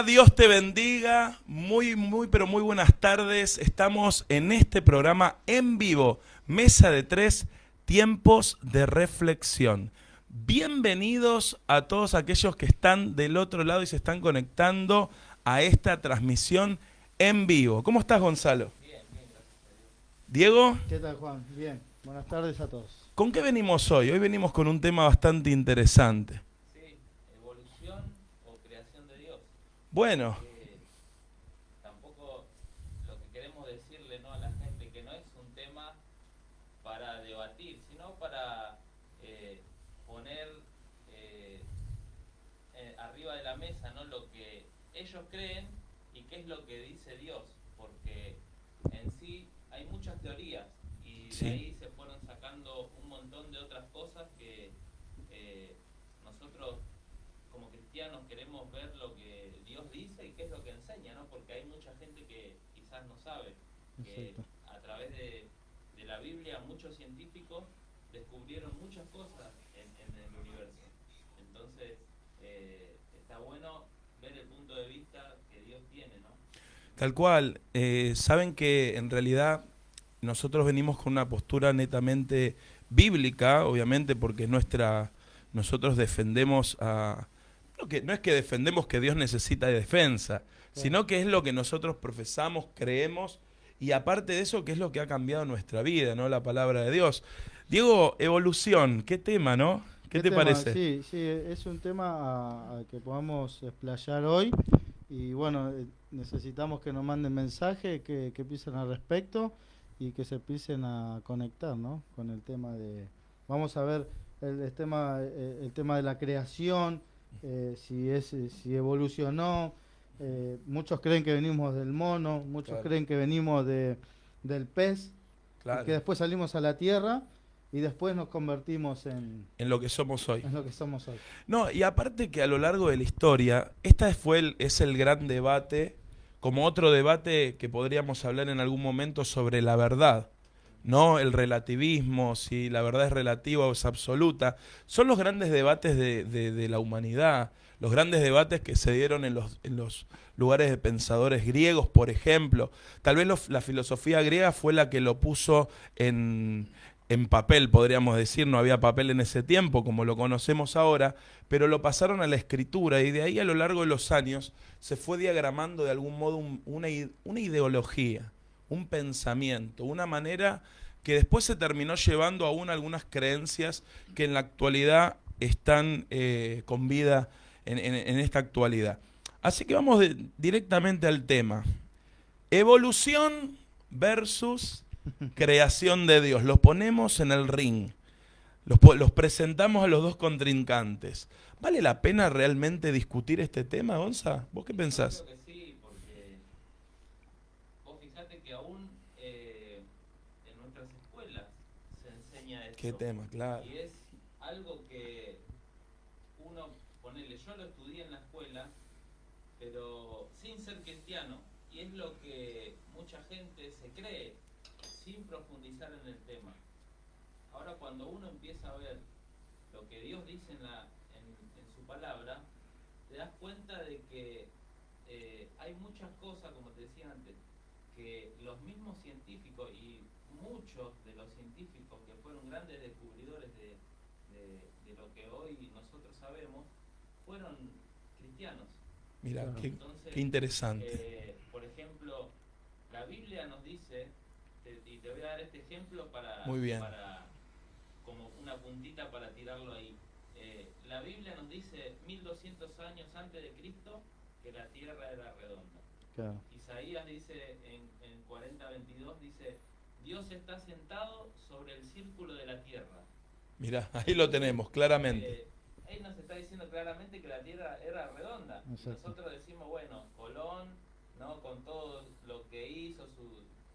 Dios te bendiga, pero muy buenas tardes. Estamos en este programa en vivo, Mesa de Tres, Tiempos de Reflexión. Bienvenidos a todos aquellos que están del otro lado y se están conectando a esta transmisión en vivo. ¿Cómo estás, Gonzalo? Diego, ¿Qué tal, Juan? Bien, buenas tardes a todos. ¿con qué venimos hoy? Hoy venimos con un tema bastante interesante. Sí, evolución o creación de Dios. Bueno, Tampoco lo que queremos decirle, ¿no?, a la gente, que no es un tema para debatir, sino para poner eh, arriba de la mesa, ¿no?, lo que ellos creen y qué es lo que dice Dios, porque en sí hay muchas teorías y de sí. ahí se fueron sacando un montón de otras cosas que nosotros como cristianos queremos ver lo que Dios dice y qué es lo que enseña, ¿no? Porque hay mucha gente que quizás no sabe que Exacto. a través de la Biblia muchos científicos descubrieron muchas cosas en el universo. Entonces, está bueno ver el punto de vista que Dios tiene, ¿no? Tal cual. Saben que en realidad nosotros venimos con una postura netamente bíblica, obviamente, porque nosotros defendemos a... No es que defendemos que Dios necesita de defensa, Claro. sino que es lo que nosotros profesamos, creemos, y aparte de eso, que es lo que ha cambiado nuestra vida, ¿no? La palabra de Dios. Diego, evolución, qué tema, ¿no? ¿Qué ¿Qué te tema? parece? Sí, sí, es un tema a que podamos explayar hoy y bueno, necesitamos que nos manden mensaje, que piensen al respecto y que se empiecen a conectar, ¿no? Con el tema de... Vamos a ver el tema de la creación, si evolucionó. Muchos creen que venimos del mono, muchos Claro, creen que venimos del pez y que claro. después salimos a la tierra y después nos convertimos En lo que somos hoy. en lo que somos hoy. No, y aparte que a lo largo de la historia, es el gran debate, como otro debate que podríamos hablar en algún momento sobre la verdad, ¿no? El relativismo, si la verdad es relativa o es absoluta, son los grandes debates de la humanidad, los grandes debates que se dieron en los lugares de pensadores griegos, por ejemplo. Tal vez la filosofía griega fue la que lo puso en papel, podríamos decir, no había papel en ese tiempo como lo conocemos ahora, pero lo pasaron a la escritura y de ahí a lo largo de los años se fue diagramando de algún modo una ideología, un pensamiento, una manera que después se terminó llevando aún algunas creencias que en la actualidad están con vida en esta actualidad. Así que vamos directamente al tema. Evolución versus creación de Dios. Los ponemos en el ring. Los presentamos a los dos contrincantes. ¿Vale la pena realmente discutir este tema, Gonza? ¿Vos qué Yo pensás? creo que sí, porque vos fijate que aún en nuestras escuelas se enseña ¿Qué esto tema? Claro. y es algo que uno, ponele, yo lo estudié en la escuela, pero sin ser cristiano, y es lo que mucha gente se cree, sin profundizar en el tema. Ahora cuando uno empieza a ver lo que Dios dice en su palabra, te das cuenta de que hay muchas cosas, como te decía antes, que los mismos científicos y muchos de los científicos que fueron grandes descubridores de lo que hoy nosotros sabemos, fueron cristianos. Mira, Claro. qué Entonces, interesante. por ejemplo, la Biblia nos dice, y te voy a dar este ejemplo Muy bien. para como una puntita para tirarlo ahí. La Biblia nos dice 1200 años antes de Cristo que la tierra era redonda. Claro. Isaías dice en 40:22, dice, Dios está sentado sobre el círculo de la tierra. Mira, ahí lo Entonces, tenemos, claramente. él nos está diciendo claramente que la tierra era redonda. Y Exacto. nosotros decimos, bueno, Colón, ¿no?, con todo lo que hizo,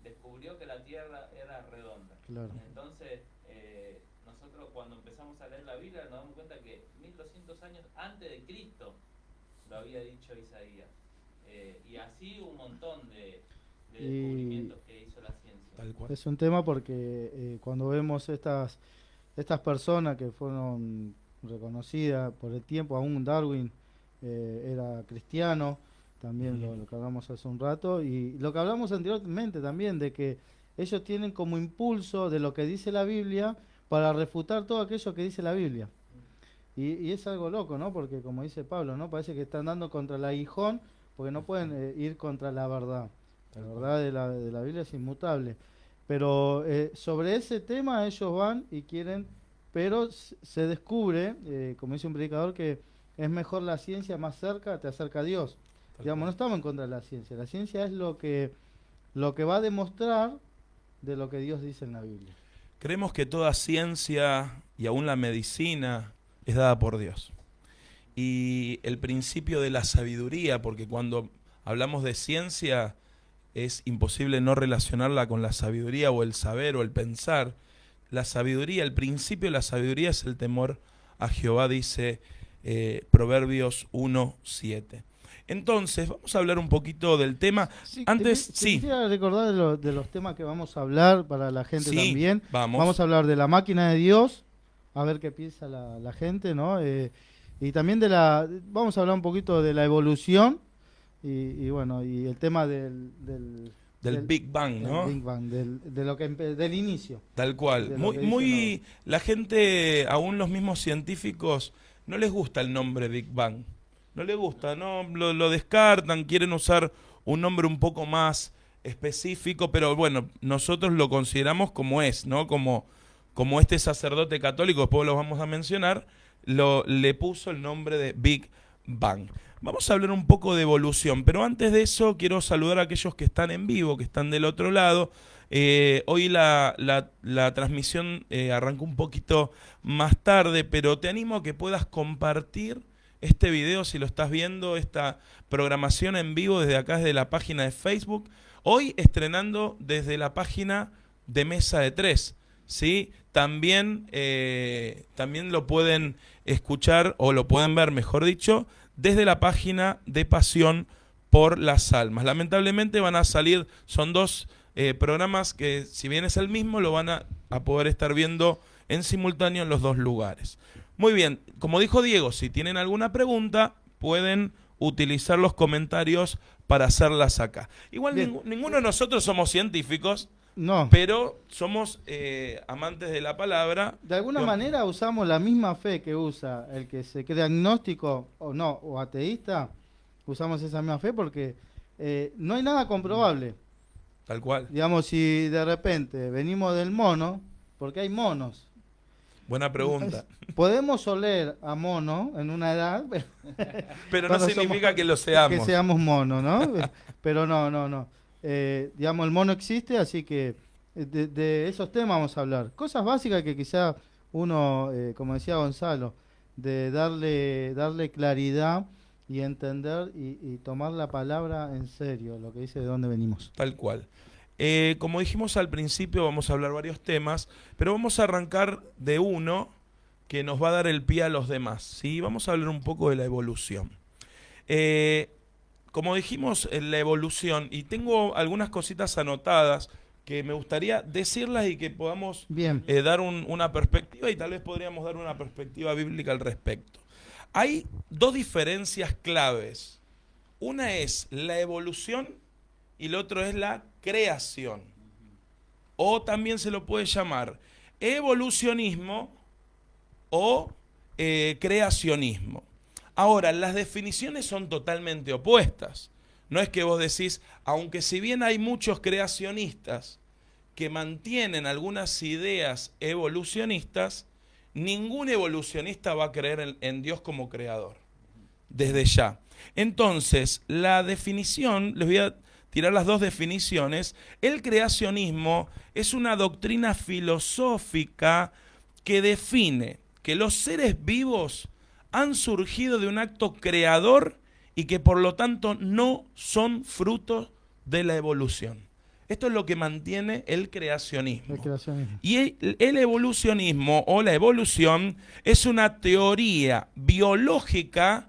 descubrió que la tierra era redonda. Claro. Entonces, nosotros cuando empezamos a leer la Biblia nos damos cuenta que 1200 años antes de Cristo lo había dicho Isaías. Y así un montón de Y descubrimientos que hizo la ciencia. Tal cual. es un tema porque cuando vemos estas personas que fueron reconocidas por el tiempo, aún Darwin era cristiano, también lo que hablamos hace un rato, y lo que hablamos anteriormente también, de que ellos tienen como impulso de lo que dice la Biblia para refutar todo aquello que dice la Biblia. Y es algo loco, ¿no? Porque como dice Pablo, ¿no? Parece que están dando contra el aguijón, porque no pueden ir contra la verdad. La verdad de la Biblia es inmutable. Pero sobre ese tema ellos van y quieren, pero se descubre, como dice un predicador, que es mejor la ciencia más cerca, te acerca a Dios. Digamos, no estamos en contra de la ciencia. La ciencia es lo que va a demostrar de lo que Dios dice en la Biblia. Creemos que toda ciencia y aún la medicina es dada por Dios. Y el principio de la sabiduría, porque cuando hablamos de ciencia es imposible no relacionarla con la sabiduría o el saber o el pensar. La sabiduría, el principio de la sabiduría es el temor a Jehová, dice Proverbios 1:7. Entonces, vamos a hablar un poquito del tema. Antes, quisiera recordar de los temas que vamos a hablar para la gente también. Vamos a hablar de la máquina de Dios, a ver qué piensa la gente, ¿no? Y también vamos a hablar un poquito de la evolución y bueno, y el tema del Big Bang, ¿no? Big Bang, de lo que del inicio. Tal cual. Muy la gente, aún los mismos científicos, no les gusta el nombre Big Bang. No les gusta, no lo descartan, quieren usar un nombre un poco más específico, pero bueno, nosotros lo consideramos como es, ¿no? Como este sacerdote católico, después lo vamos a mencionar, le puso el nombre de Big Bang. Vamos a hablar un poco de evolución, pero antes de eso quiero saludar a aquellos que están en vivo, que están del otro lado. Hoy la transmisión arrancó un poquito más tarde, pero te animo a que puedas compartir este video si lo estás viendo, esta programación en vivo desde acá, desde la página de Facebook. Hoy estrenando desde la página de Mesa de Tres, ¿sí? También lo pueden escuchar, o lo pueden ver, mejor dicho, desde la página de Pasión por las Almas. Lamentablemente van a salir, son dos programas que, si bien es el mismo, lo van a poder estar viendo en simultáneo en los dos lugares. Muy bien, como dijo Diego, si tienen alguna pregunta, pueden utilizar los comentarios para hacerlas acá. Igual ninguno de nosotros somos científicos, no, pero somos amantes de la palabra. De alguna manera usamos la misma fe que usa el que se cree agnóstico o ateísta, usamos esa misma fe porque no hay nada comprobable. Tal cual. Digamos, si de repente venimos del mono, porque hay monos. Buena pregunta. Podemos oler a mono en una edad, pero no significa que lo seamos. Que seamos monos, ¿no? Pero no. Digamos, el mono existe, así que de esos temas vamos a hablar. Cosas básicas que quizá uno, como decía Gonzalo, de darle claridad y entender y tomar la palabra en serio, lo que dice de dónde venimos. Tal cual. Como dijimos al principio, vamos a hablar varios temas, pero vamos a arrancar de uno que nos va a dar el pie a los demás, ¿sí? Vamos a hablar un poco de la evolución. Como dijimos, en la evolución, y tengo algunas cositas anotadas que me gustaría decirlas y que podamos dar una perspectiva, y tal vez podríamos dar una perspectiva bíblica al respecto. Hay dos diferencias claves. Una es la evolución y el otro es la creación. O también se lo puede llamar evolucionismo o creacionismo. Ahora, las definiciones son totalmente opuestas. No es que vos decís, aunque si bien hay muchos creacionistas que mantienen algunas ideas evolucionistas, ningún evolucionista va a creer en Dios como creador, desde ya. Entonces, la definición, les voy a tirar las dos definiciones. El creacionismo es una doctrina filosófica que define que los seres vivos han surgido de un acto creador y que por lo tanto no son fruto de la evolución. Esto es lo que mantiene el creacionismo. Y el evolucionismo o la evolución es una teoría biológica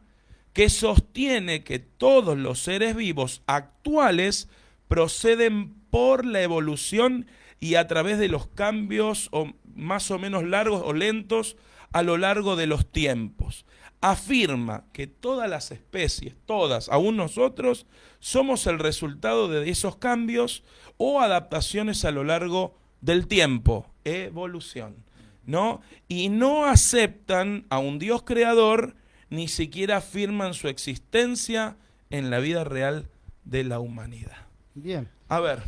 que sostiene que todos los seres vivos actuales proceden por la evolución y a través de los cambios más o menos largos o lentos a lo largo de los tiempos. afirma que todas las especies, todas, aún nosotros, somos el resultado de esos cambios o adaptaciones a lo largo del tiempo, evolución, ¿no? Y no aceptan a un Dios creador, ni siquiera afirman su existencia en la vida real de la humanidad. Bien. A ver,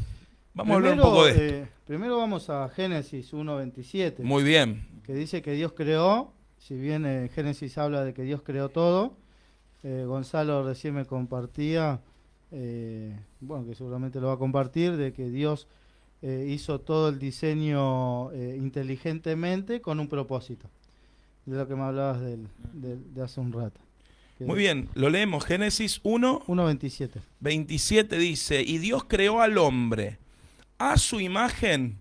vamos a hablar un poco de esto. Primero vamos a Génesis 1:27, Muy bien. que dice que Dios creó, si bien Génesis habla de que Dios creó todo, Gonzalo recién me compartía, bueno, que seguramente lo va a compartir, de que Dios hizo todo el diseño inteligentemente con un propósito, de lo que me hablabas de hace un rato. Muy bien, lo leemos. Génesis 1:27 1:27. dice, y Dios creó al hombre a su imagen,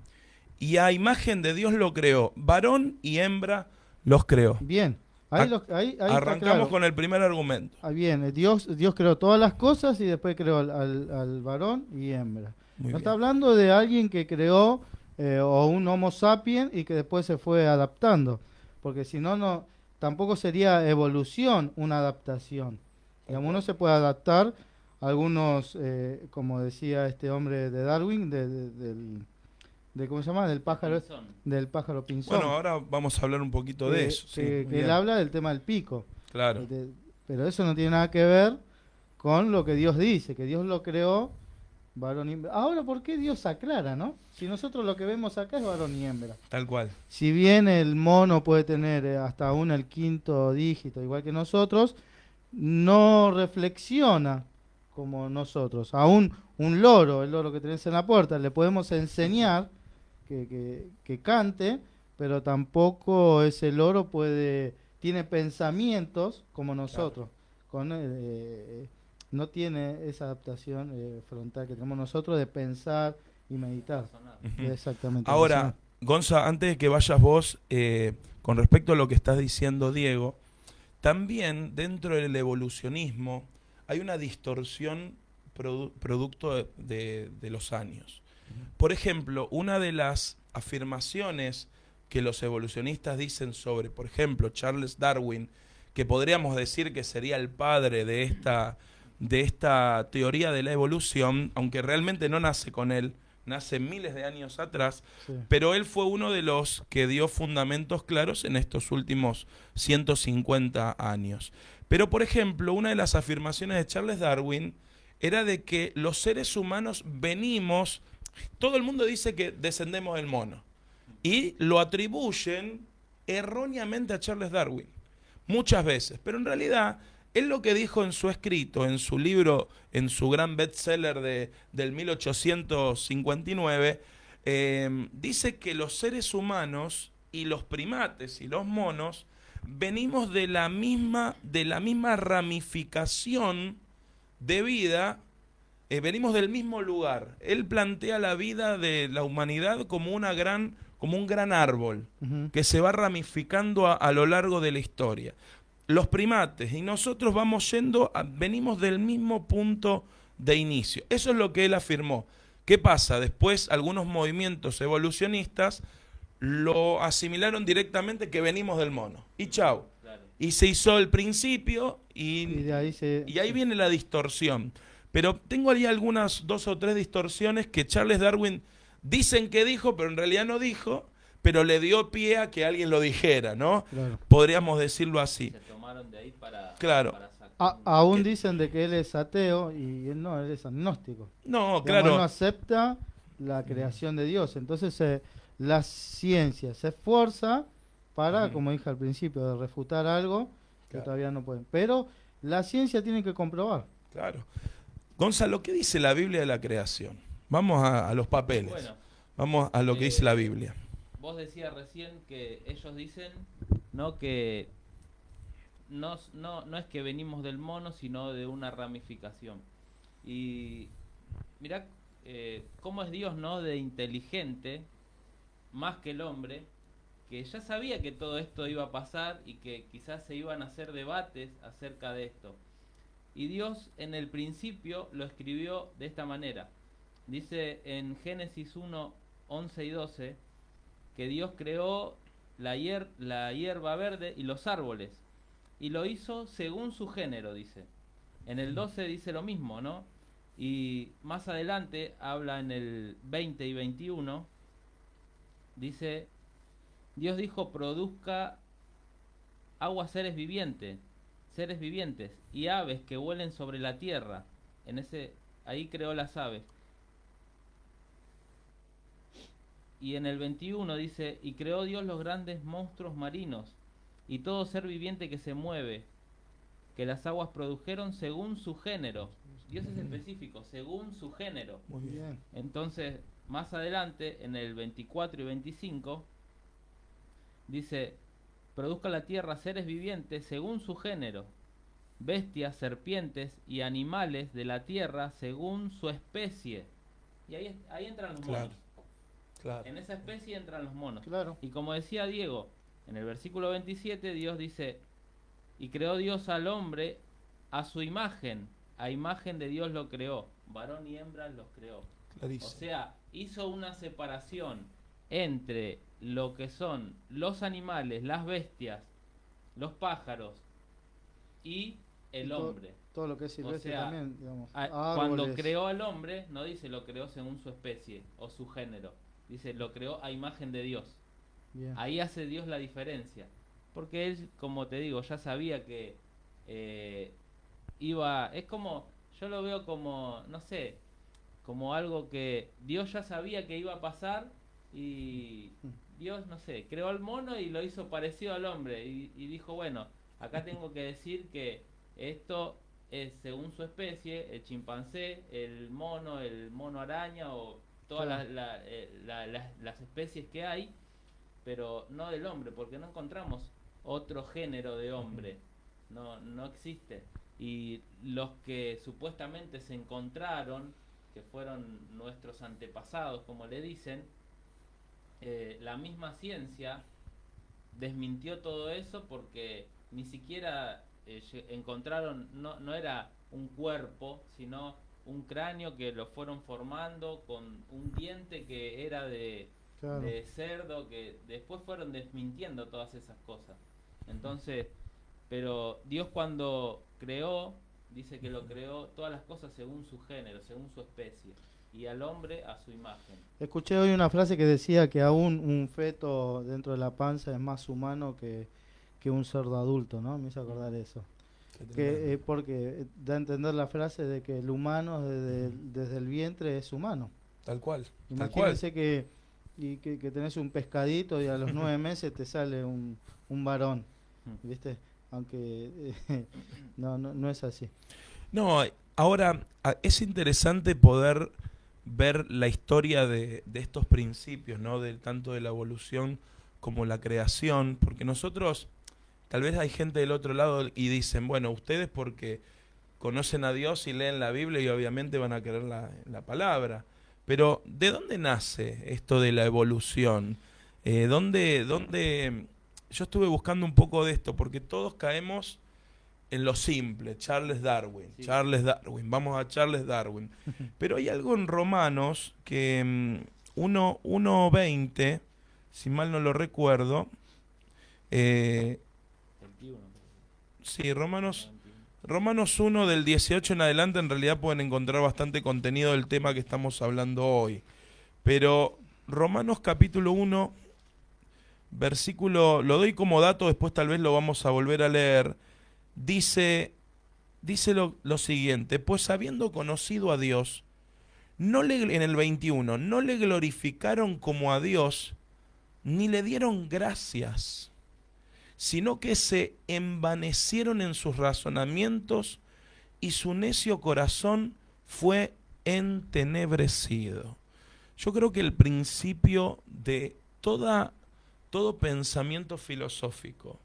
y a imagen de Dios lo creó, varón y hembra los creó. Bien, ahí está Arrancamos claro. con el primer argumento. Bien, Dios creó todas las cosas y después creó al varón y hembra. Muy No bien. está hablando de alguien que creó o un Homo sapiens y que después se fue adaptando, porque si no, tampoco sería evolución una adaptación. Digamos, uno se puede adaptar a algunos, como decía este hombre de Darwin, ¿cómo se llama? Del pájaro pinzón. Bueno, ahora vamos a hablar un poquito de eso. Sí, muy que bien. él habla del tema del pico. Claro. Pero eso no tiene nada que ver con lo que Dios dice, que Dios lo creó varón y hembra. Ahora, ¿por qué Dios aclara, no? Si nosotros lo que vemos acá es varón y hembra. Tal cual. Si bien el mono puede tener hasta aún el quinto dígito, igual que nosotros, no reflexiona como nosotros. Aún un loro, el loro que tenés en la puerta, le podemos enseñar que cante, pero tampoco ese loro tiene pensamientos como nosotros. No tiene esa adaptación frontal que tenemos nosotros de pensar y meditar. Ujú. Exactamente. Ahora, Gonza, antes de que vayas vos, con respecto a lo que estás diciendo, Diego, también dentro del evolucionismo hay una distorsión producto de los años. Por ejemplo, una de las afirmaciones que los evolucionistas dicen sobre, por ejemplo, Charles Darwin, que podríamos decir que sería el padre de esta teoría de la evolución, aunque realmente no nace con él, nace miles de años atrás, Sí. pero él fue uno de los que dio fundamentos claros en estos últimos 150 años. Pero, por ejemplo, una de las afirmaciones de Charles Darwin era de que los seres humanos venimos, todo el mundo dice que descendemos del mono, y lo atribuyen erróneamente a Charles Darwin, muchas veces, pero en realidad él lo que dijo en su escrito, en su libro, en su gran bestseller del 1859, dice que los seres humanos y los primates y los monos venimos de la misma ramificación de vida, venimos del mismo lugar. Él plantea la vida de la humanidad como un gran árbol Ujú. que se va ramificando a lo largo de la historia. Los primates y nosotros venimos del mismo punto de inicio. Eso es lo que él afirmó. ¿Qué pasa? Después algunos movimientos evolucionistas lo asimilaron directamente que venimos del mono. Y chau. Claro. Y se hizo el principio Y de ahí y ahí viene la distorsión. Pero tengo ahí algunas 2 o 3 distorsiones que Charles Darwin dicen que dijo, pero en realidad no dijo, pero le dio pie a que alguien lo dijera, ¿no? Claro. Podríamos decirlo así. Se tomaron de ahí para Claro. sacar Aún dicen de que él es ateo y él no, él es agnóstico. No, Digamos, claro. él no acepta la creación de Dios. Entonces la ciencia se esfuerza para, como dije al principio, de refutar algo que Claro. todavía no pueden. Pero la ciencia tiene que comprobar. Claro. Gonzalo, ¿qué dice la Biblia de la creación? Vamos a los papeles. Bueno, Vamos a lo que dice la Biblia. vos decías recién que ellos dicen no que no es que venimos del mono, sino de una ramificación. Y mirá cómo es Dios, ¿no? De inteligente, más que el hombre, que ya sabía que todo esto iba a pasar y que quizás se iban a hacer debates acerca de esto. Y Dios en el principio lo escribió de esta manera. Dice en Génesis 1, 11 y 12 que Dios creó la hierba verde y los árboles. y lo hizo según su género, dice. En el 12 dice lo mismo, ¿no? Y más adelante habla en el 20 y 21, dice, Dios dijo, produzca agua seres vivientes, y aves que vuelen sobre la tierra. Ahí creó las aves. Y en el 21 dice, y creó Dios los grandes monstruos marinos, y todo ser viviente que se mueve, que las aguas produjeron según su género. Dios es específico, según su género. Muy bien. Entonces, más adelante, en el 24 y 25, dice, produzca la tierra seres vivientes según su género, bestias, serpientes y animales de la tierra según su especie. Y ahí entran los monos. Claro. En esa especie entran los monos. Claro. Y como decía Diego, en el versículo 27, Dios dice, y creó Dios al hombre a su imagen, a imagen de Dios lo creó, varón y hembra los creó. Clarísimo. O sea, hizo una separación entre lo que son los animales, las bestias, los pájaros y el hombre. Todo lo que es silvestre, O sea, también, digamos. Cuando Árboles. creó al hombre, no dice lo creó según su especie o su género, dice lo creó a imagen de Dios. Bien. Ahí hace Dios la diferencia, porque él, como te digo, ya sabía que es como, yo lo veo como, no sé, como algo que Dios ya sabía que iba a pasar y Dios, no sé, creó al mono y lo hizo parecido al hombre y dijo, bueno, acá tengo que decir que esto es según su especie, el chimpancé, el mono araña o todas las especies que hay, pero no del hombre, porque no encontramos otro género de hombre, no existe. Y los que supuestamente se encontraron, que fueron nuestros antepasados, como le dicen, la misma ciencia desmintió todo eso porque ni siquiera encontraron, no era un cuerpo, sino un cráneo que lo fueron formando con un diente que era de cerdo, que después fueron desmintiendo todas esas cosas. Entonces, pero Dios cuando creó, dice que lo creó todas las cosas según su género, según su especie, y al hombre a su imagen. Escuché hoy una frase que decía que aún un feto dentro de la panza es más humano que un cerdo adulto, ¿no? Me hizo acordar eso. Porque da a entender la frase de que el humano desde el vientre es humano. Tal cual. Imagínense que tenés un pescadito y a los 9 meses te sale un varón, ¿viste? Aunque no es así. No, ahora es interesante poder ver la historia de estos principios, ¿no? Tanto de la evolución como la creación, porque nosotros, tal vez hay gente del otro lado y dicen, bueno, ustedes porque conocen a Dios y leen la Biblia y obviamente van a creer la palabra, pero ¿de dónde nace esto de la evolución? ¿Dónde? Yo estuve buscando un poco de esto, porque todos caemos en lo simple, Charles Darwin, Sí. vamos a Charles Darwin. Pero hay algo en Romanos que 1:20, si mal no lo recuerdo, 21. sí, Romanos 1 del 18 en adelante en realidad pueden encontrar bastante contenido del tema que estamos hablando hoy. Pero Romanos capítulo 1, versículo, lo doy como dato, después tal vez lo vamos a volver a leer. Dice lo siguiente, pues habiendo conocido a Dios, en el 21, no le glorificaron como a Dios, ni le dieron gracias, sino que se envanecieron en sus razonamientos y su necio corazón fue entenebrecido. Yo creo que el principio de todo pensamiento filosófico,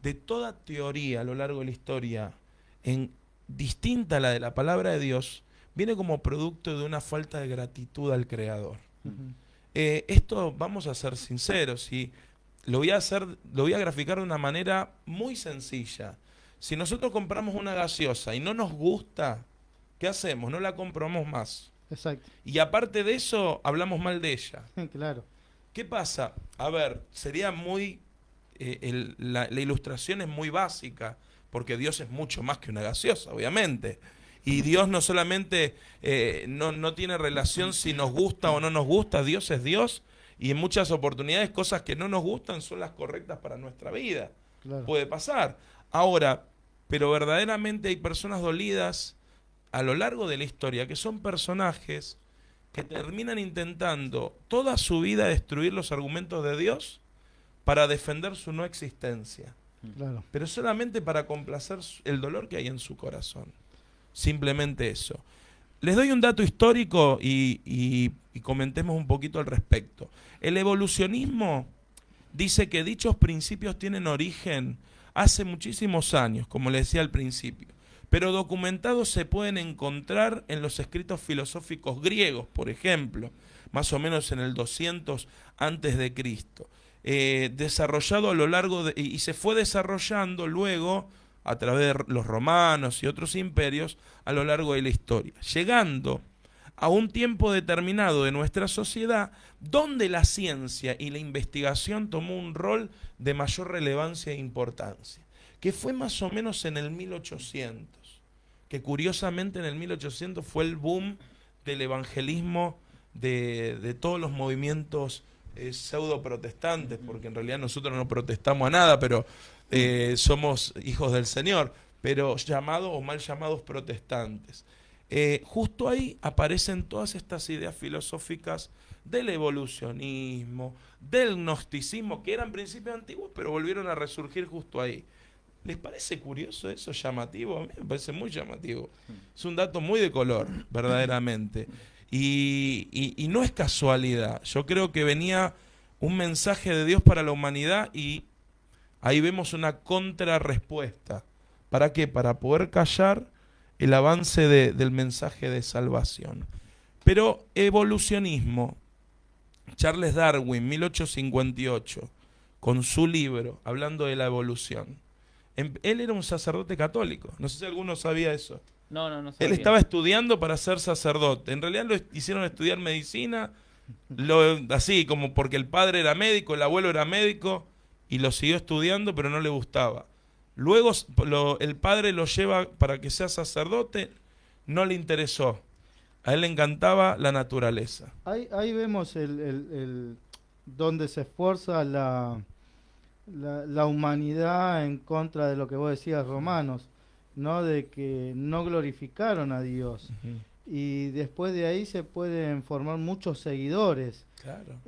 de toda teoría a lo largo de la historia, distinta a la de la palabra de Dios, viene como producto de una falta de gratitud al Creador. Esto, vamos a ser sinceros, y lo voy a graficar de una manera muy sencilla. Si nosotros compramos una gaseosa y no nos gusta, ¿qué hacemos? No la compramos más. Exacto. Y aparte de eso, hablamos mal de ella. Claro. ¿Qué pasa? A ver, sería muy la ilustración es muy básica, porque Dios es mucho más que una gaseosa, obviamente. Y Dios no solamente no tiene relación si nos gusta o no nos gusta, Dios es Dios, y en muchas oportunidades cosas que no nos gustan son las correctas para nuestra vida. Claro. Puede pasar. Ahora, pero verdaderamente hay personas dolidas a lo largo de la historia que son personajes que terminan intentando toda su vida destruir los argumentos de Dios para defender su no existencia, Claro. pero solamente para complacer el dolor que hay en su corazón. Simplemente eso. Les doy un dato histórico y comentemos un poquito al respecto. El evolucionismo dice que dichos principios tienen origen hace muchísimos años, como les decía al principio, pero documentados se pueden encontrar en los escritos filosóficos griegos, por ejemplo, más o menos en el 200 antes de Cristo. Desarrollado a lo largo de, y se fue desarrollando luego a través de los romanos y otros imperios a lo largo de la historia, llegando a un tiempo determinado de nuestra sociedad donde la ciencia y la investigación tomó un rol de mayor relevancia e importancia, que fue más o menos en el 1800, que curiosamente en el 1800 fue el boom del evangelismo de todos los movimientos pseudo protestantes, porque en realidad nosotros no protestamos a nada, pero somos hijos del Señor, pero llamados o mal llamados protestantes. Justo ahí aparecen todas estas ideas filosóficas del evolucionismo, del gnosticismo, que eran principios antiguos, pero volvieron a resurgir justo ahí. ¿Les parece curioso eso, llamativo? A mí me parece muy llamativo. Es un dato muy de color, verdaderamente. Y no es casualidad. Yo creo que venía un mensaje de Dios para la humanidad y ahí vemos una contrarrespuesta. ¿Para qué? Para poder callar el avance del mensaje de salvación. Pero evolucionismo, Charles Darwin, 1858, con su libro, hablando de la evolución. Él era un sacerdote católico, no sé si alguno sabía eso. No sabía. Él estaba estudiando para ser sacerdote. En realidad lo hicieron estudiar medicina, así como porque el padre era médico, el abuelo era médico, y lo siguió estudiando, pero no le gustaba. Luego el padre lo lleva para que sea sacerdote, no le interesó. A él le encantaba la naturaleza. Ahí vemos donde se esfuerza la humanidad en contra de lo que vos decías, Romanos, ¿no? De que no glorificaron a Dios. Uh-huh. Y después de ahí se pueden formar muchos seguidores. Claro.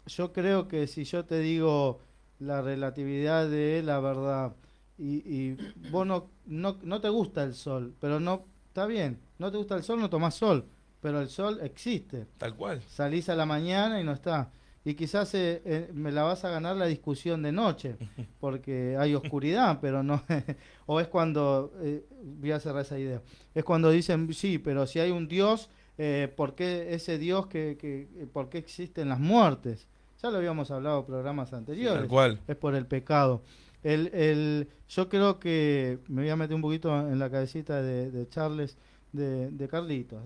Yo creo que si yo te digo la relatividad de la verdad y vos no te gusta el sol, pero no, está bien, no te gusta el sol, no tomás sol, pero el sol existe. Tal cual. Salís a la mañana y no está. Y quizás me la vas a ganar la discusión de noche, porque hay oscuridad, pero no... o es cuando... voy a cerrar esa idea. Es cuando dicen, sí, pero si hay un Dios, ¿por qué ese Dios por qué existen las muertes? Ya lo habíamos hablado en programas anteriores. Tal cual. Es por el pecado. Yo creo que... Me voy a meter un poquito en la cabecita de Charles... De Carlitos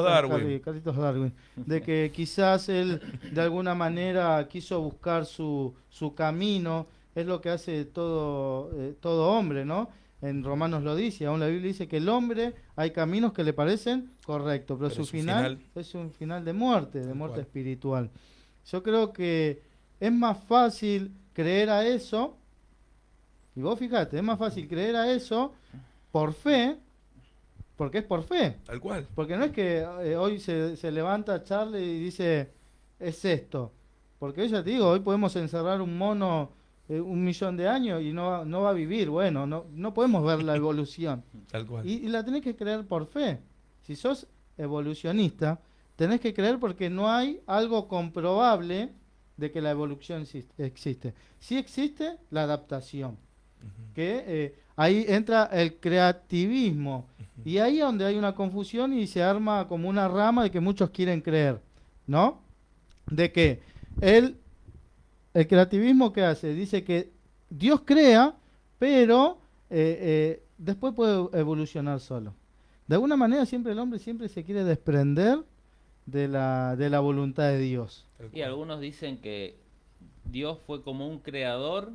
Darwin. Carlitos Darwin. De que quizás él de alguna manera quiso buscar su camino, es lo que hace todo hombre, ¿no? En Romanos lo dice, aún la Biblia dice que el hombre hay caminos que le parecen correctos, pero su final es un final de muerte espiritual. Yo creo que es más fácil creer a eso, y vos fíjate, es más fácil creer a eso por fe, porque es por fe. Tal cual. Porque no es que hoy se levanta Charlie y dice, es esto. Porque ya te digo, hoy podemos encerrar un mono 1.000.000 de años y no va a vivir. Bueno, no podemos ver la evolución. Tal cual. Y la tenés que creer por fe. Si sos evolucionista, tenés que creer porque no hay algo comprobable de que la evolución existe. Sí existe la adaptación. Uh-huh. Que ahí entra el creativismo. Y ahí es donde hay una confusión y se arma como una rama de que muchos quieren creer, ¿no? De que el creativismo, ¿qué hace? Dice que Dios crea, pero después puede evolucionar solo. De alguna manera siempre el hombre siempre se quiere desprender de la voluntad de Dios. Y algunos dicen que Dios fue como un creador,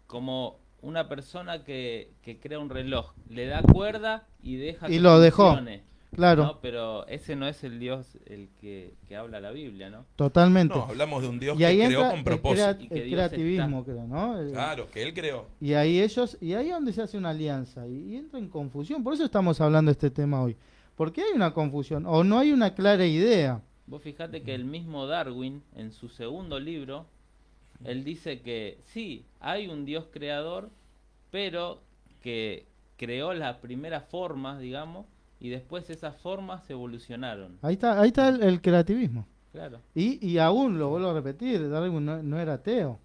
como una persona que crea un reloj, le da cuerda y deja Y que lo dejó, funcione, claro, ¿no? Pero ese no es el Dios el que habla la Biblia, ¿no? totalmente. No, hablamos de un Dios Y ahí que creó entra con propósito. Y que el Dios creativismo, creo, ¿no? Claro, que él creó. Y ahí y ahí es donde se hace una alianza y entra en confusión. Por eso estamos hablando de este tema hoy. Porque hay una confusión o no hay una clara idea. Vos fijate que el mismo Darwin, en su segundo libro, él dice que sí, hay un Dios creador, pero que creó las primeras formas, digamos, y después esas formas evolucionaron. Ahí está el creativismo. Claro. Y aún, lo vuelvo a repetir, Darwin no era ateo.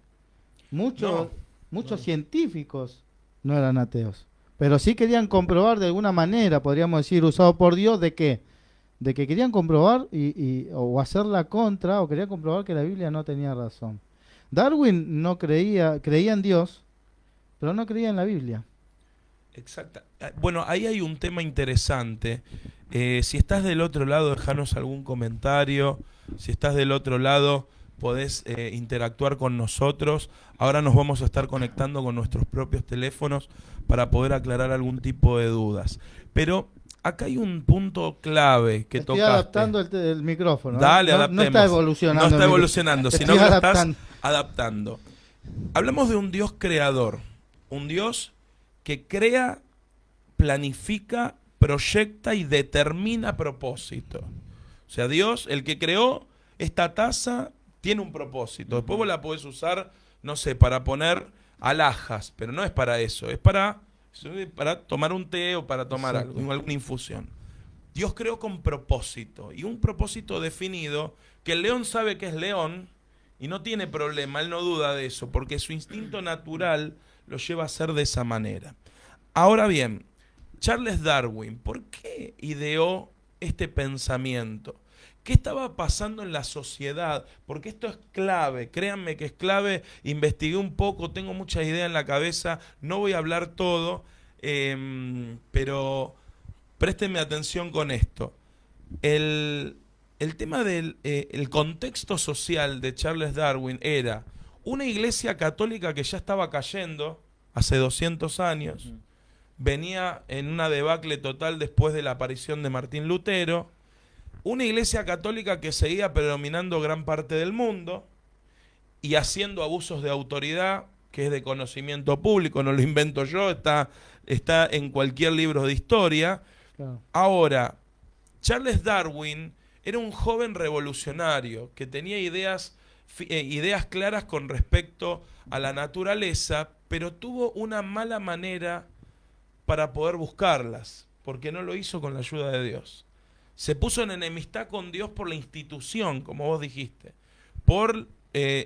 Muchos, No, muchos no. científicos no eran ateos. Pero sí querían comprobar de alguna manera, podríamos decir, usado por Dios, ¿de qué? De que querían comprobar o hacer la contra, o querían comprobar que la Biblia no tenía razón. Darwin no creía en Dios, pero no creía en la Biblia. Exacto. Bueno, ahí hay un tema interesante. Si estás del otro lado, dejanos algún comentario. Si estás del otro lado, podés interactuar con nosotros. Ahora nos vamos a estar conectando con nuestros propios teléfonos para poder aclarar algún tipo de dudas. Pero acá hay un punto clave que Estoy tocaste. adaptando el micrófono. Dale, no adaptemos. está evolucionando. No está el micrófono. evolucionando, sino Estoy que lo estás adaptando. adaptando. Hablamos de un Dios creador. Un Dios que crea, planifica, proyecta y determina propósito. O sea, Dios, el que creó esta taza, tiene un propósito. Después vos la podés usar, no sé, para poner alhajas, pero no es para eso, es para tomar un té o para tomar Exacto. algo, alguna infusión. Dios creó con propósito, y un propósito definido, que el león sabe que es león, y no tiene problema, él no duda de eso, porque su instinto natural lo lleva a ser de esa manera. Ahora bien, Charles Darwin, ¿por qué ideó este pensamiento? ¿Qué estaba pasando en la sociedad? Porque esto es clave, créanme que es clave. Investigué un poco, tengo muchas ideas en la cabeza, no voy a hablar todo, pero préstenme atención con esto. El tema del el contexto social de Charles Darwin era una iglesia católica que ya estaba cayendo hace 200 años, venía en una debacle total después de la aparición de Martín Lutero, una iglesia católica que seguía predominando gran parte del mundo y haciendo abusos de autoridad, que es de conocimiento público, no lo invento yo, está en cualquier libro de historia. Claro. Ahora, Charles Darwin era un joven revolucionario que tenía ideas claras con respecto a la naturaleza, pero tuvo una mala manera para poder buscarlas, porque no lo hizo con la ayuda de Dios. Se puso en enemistad con Dios por la institución, como vos dijiste.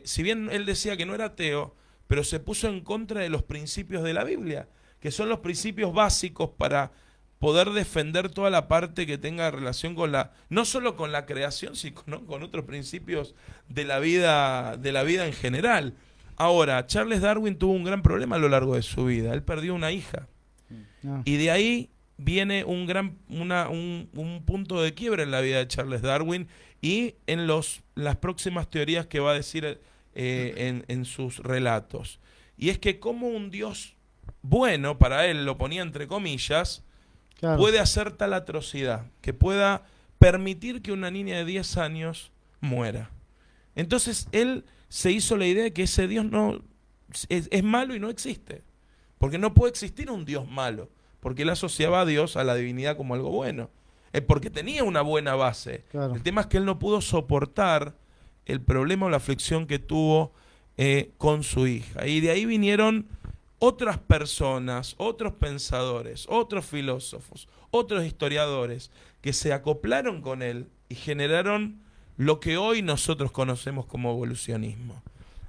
Si bien él decía que no era ateo, pero se puso en contra de los principios de la Biblia, que son los principios básicos para poder defender toda la parte que tenga relación con no solo con la creación, sino con otros principios de la vida en general. Ahora, Charles Darwin tuvo un gran problema a lo largo de su vida. Él perdió una hija. Ah. Y de ahí viene un punto de quiebra en la vida de Charles Darwin y en las próximas teorías que va a decir en sus relatos. Y es que como un Dios bueno, para él lo ponía entre comillas, Claro. puede hacer tal atrocidad, que pueda permitir que una niña de 10 años muera. Entonces él se hizo la idea de que ese Dios no es malo y no existe. Porque no puede existir un Dios malo, porque él asociaba a Dios, a la divinidad, como algo bueno. Porque tenía una buena base. Claro. El tema es que él no pudo soportar el problema o la aflicción que tuvo con su hija. Y de ahí vinieron otras personas, otros pensadores, otros filósofos, otros historiadores que se acoplaron con él y generaron lo que hoy nosotros conocemos como evolucionismo.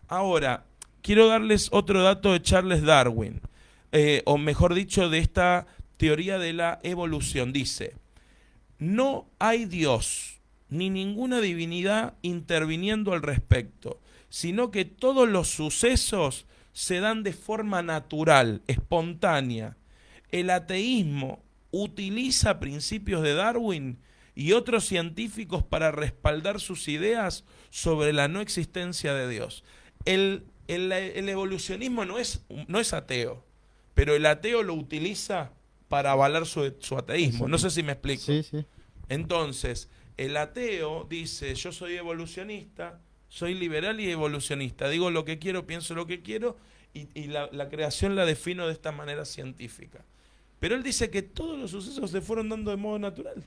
Ahora, quiero darles otro dato de Charles Darwin, o mejor dicho, de esta teoría de la evolución. Dice: no hay Dios ni ninguna divinidad interviniendo al respecto, sino que todos los sucesos se dan de forma natural, espontánea. El ateísmo utiliza principios de Darwin y otros científicos para respaldar sus ideas sobre la no existencia de Dios. el evolucionismo no es ateo, pero el ateo lo utiliza para avalar su ateísmo. No sé si me explico. Sí, sí. Entonces, el ateo dice, yo soy evolucionista, soy liberal y evolucionista, digo lo que quiero, pienso lo que quiero, y la creación la defino de esta manera científica. Pero él dice que todos los sucesos se fueron dando de modo natural,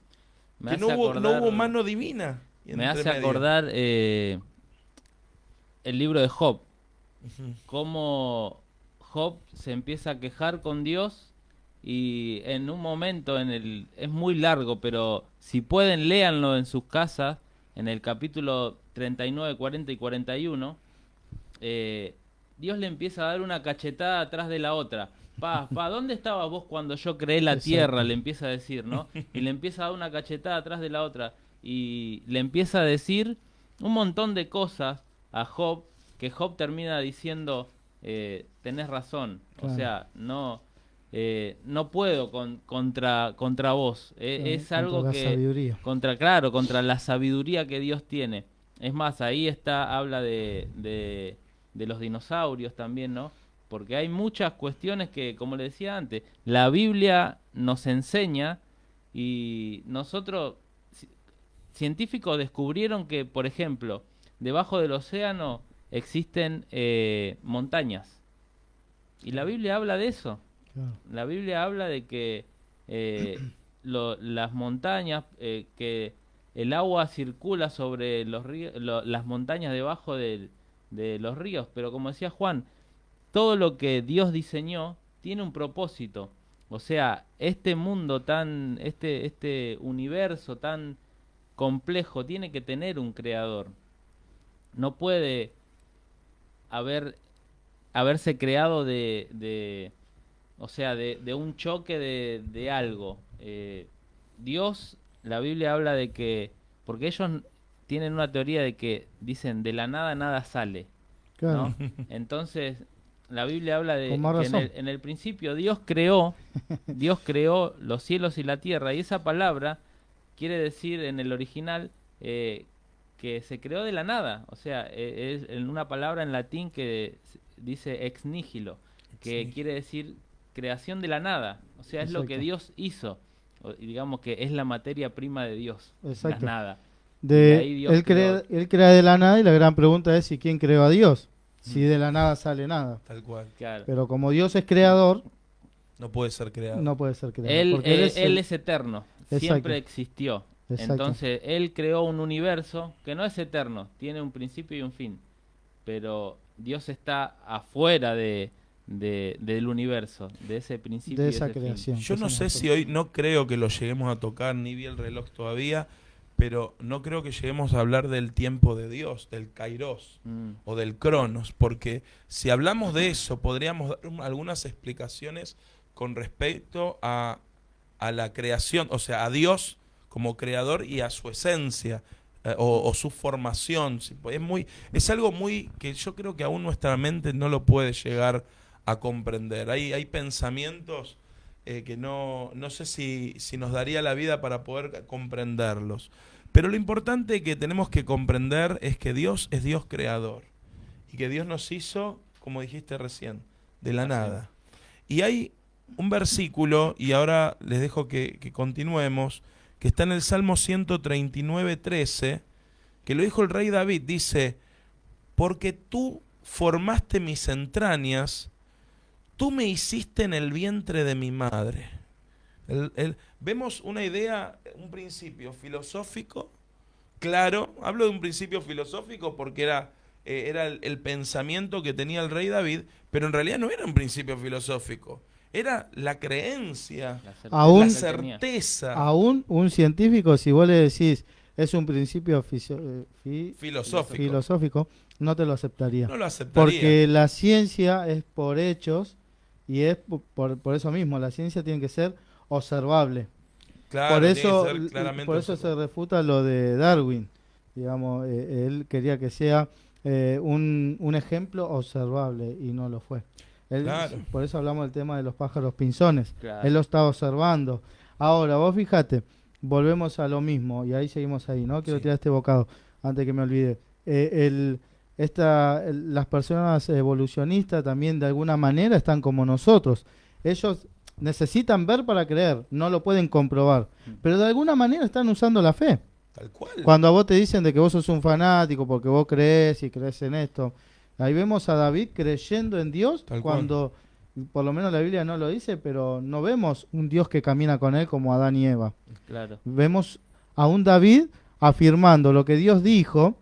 que no hubo mano divina. Me hace acordar el libro de Job, cómo Job se empieza a quejar con Dios y en un momento, es muy largo, pero si pueden léanlo en sus casas, en el capítulo 39, 40 y 41, Dios le empieza a dar una cachetada atrás de la otra. ¿Dónde estabas vos cuando yo creé la tierra? Le empieza a decir, ¿no? Y le empieza a dar una cachetada atrás de la otra. Y le empieza a decir un montón de cosas a Job, que Job termina diciendo, tenés razón. Claro. O sea, no puedo contra vos. Es algo que... Sabiduría. Contra la sabiduría que Dios tiene. Es más, ahí habla de los dinosaurios también, ¿no? Porque hay muchas cuestiones que, como le decía antes, la Biblia nos enseña y nosotros, científicos descubrieron que, por ejemplo, debajo del océano existen montañas. Y la Biblia habla de eso. Claro. La Biblia habla de que las montañas, que el agua circula sobre los ríos, las montañas debajo de los ríos. Pero como decía Juan, todo lo que Dios diseñó tiene un propósito. O sea, este mundo este universo tan complejo tiene que tener un creador. No puede haberse creado de un choque de algo. Dios, la Biblia habla de que, porque ellos tienen una teoría de que dicen, de la nada nada sale. Claro. ¿No? Entonces, la Biblia habla de que en el principio Dios creó los cielos y la tierra, y esa palabra quiere decir en el original que se creó de la nada. O sea, es una palabra en latín que dice ex nihilo, que quiere decir creación de la nada. O sea, es lo que Dios hizo. Y digamos que es la materia prima de Dios. Exacto. La nada. Él crea de la nada, y la gran pregunta es si quién creó a Dios. Si de la nada sale nada. Tal cual. Claro. Pero como Dios es creador, no puede ser creado. No puede ser creado. Él es eterno. Exacto. Siempre existió. Exacto. Entonces, Él creó un universo que no es eterno. Tiene un principio y un fin. Pero Dios está afuera del universo, de ese principio, de esa creación. Yo no sé si hoy, no creo que lo lleguemos a tocar, ni vi el reloj todavía, pero no creo que lleguemos a hablar del tiempo de Dios, del Kairos o del Cronos, porque si hablamos de eso podríamos dar algunas explicaciones con respecto a la creación, o sea, a Dios como creador y a su esencia o su formación. Es algo muy que yo creo que aún nuestra mente no lo puede llegar a comprender. Hay pensamientos que no sé si nos daría la vida para poder comprenderlos. Pero lo importante que tenemos que comprender es que Dios es Dios creador y que Dios nos hizo, como dijiste recién, de la nada. Y hay un versículo, y ahora les dejo que continuemos, que está en el Salmo 139:13, que lo dijo el rey David, dice: porque tú formaste mis entrañas, tú me hiciste en el vientre de mi madre. Vemos una idea, un principio filosófico, claro, hablo de un principio filosófico porque era el pensamiento que tenía el rey David, pero en realidad no era un principio filosófico, era la creencia, la certeza. Aún un científico, si vos le decís es un principio filosófico, no te lo aceptaría. No lo aceptaría. Porque la ciencia es por hechos, y es por eso mismo, la ciencia tiene que ser observable. Claro, por eso se refuta lo de Darwin. Digamos, él quería que sea un ejemplo observable y no lo fue. Claro. Por eso hablamos del tema de los pájaros pinzones. Claro. Él lo estaba observando. Ahora, vos fíjate, volvemos a lo mismo y ahí seguimos ahí, ¿no? Quiero tirar este bocado antes que me olvide. las personas evolucionistas también de alguna manera están como nosotros. Ellos necesitan ver para creer, no lo pueden comprobar, pero de alguna manera están usando la fe. Tal cual. Cuando a vos te dicen de que vos sos un fanático porque vos crees y crees en esto, ahí vemos a David creyendo en Dios Tal cuando, por lo menos la Biblia no lo dice, pero no vemos un Dios que camina con él como Adán y Eva. Claro. Vemos a un David afirmando lo que Dios dijo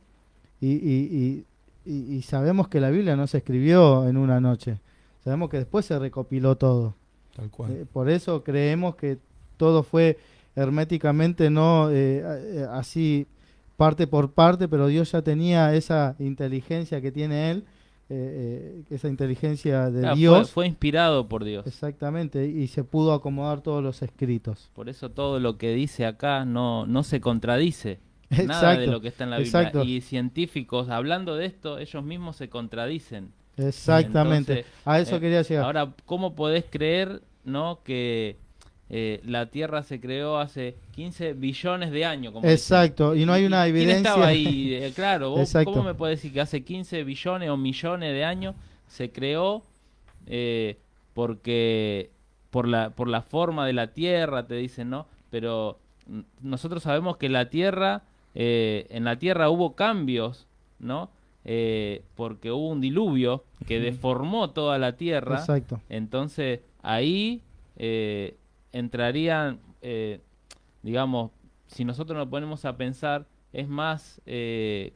y sabemos que la Biblia no se escribió en una noche. Sabemos que después se recopiló todo. Tal cual. Por eso creemos que todo fue herméticamente, no así parte por parte, pero Dios ya tenía esa inteligencia que tiene Él, esa inteligencia de Claro, Dios. fue inspirado por Dios. Exactamente, y se pudo acomodar todos los escritos. Por eso todo lo que dice acá no se contradice. Nada Exacto, de lo que está en la Biblia. exacto. Y científicos, hablando de esto, ellos mismos se contradicen. Exactamente, Entonces, a eso quería llegar. Ahora, ¿cómo podés creer, no, que la Tierra se creó hace 15 billones de años? Como Exacto, dicen? y no hay una ¿Quién evidencia. estaba ahí? Claro, vos, Exacto. ¿cómo me podés decir que hace 15 billones o millones de años se creó porque por la forma de la Tierra, te dicen, ¿no? Pero nosotros sabemos que la Tierra, en la Tierra hubo cambios, ¿no? Porque hubo un diluvio que deformó toda la Tierra. Exacto. Entonces ahí entrarían, digamos, si nosotros nos ponemos a pensar, es más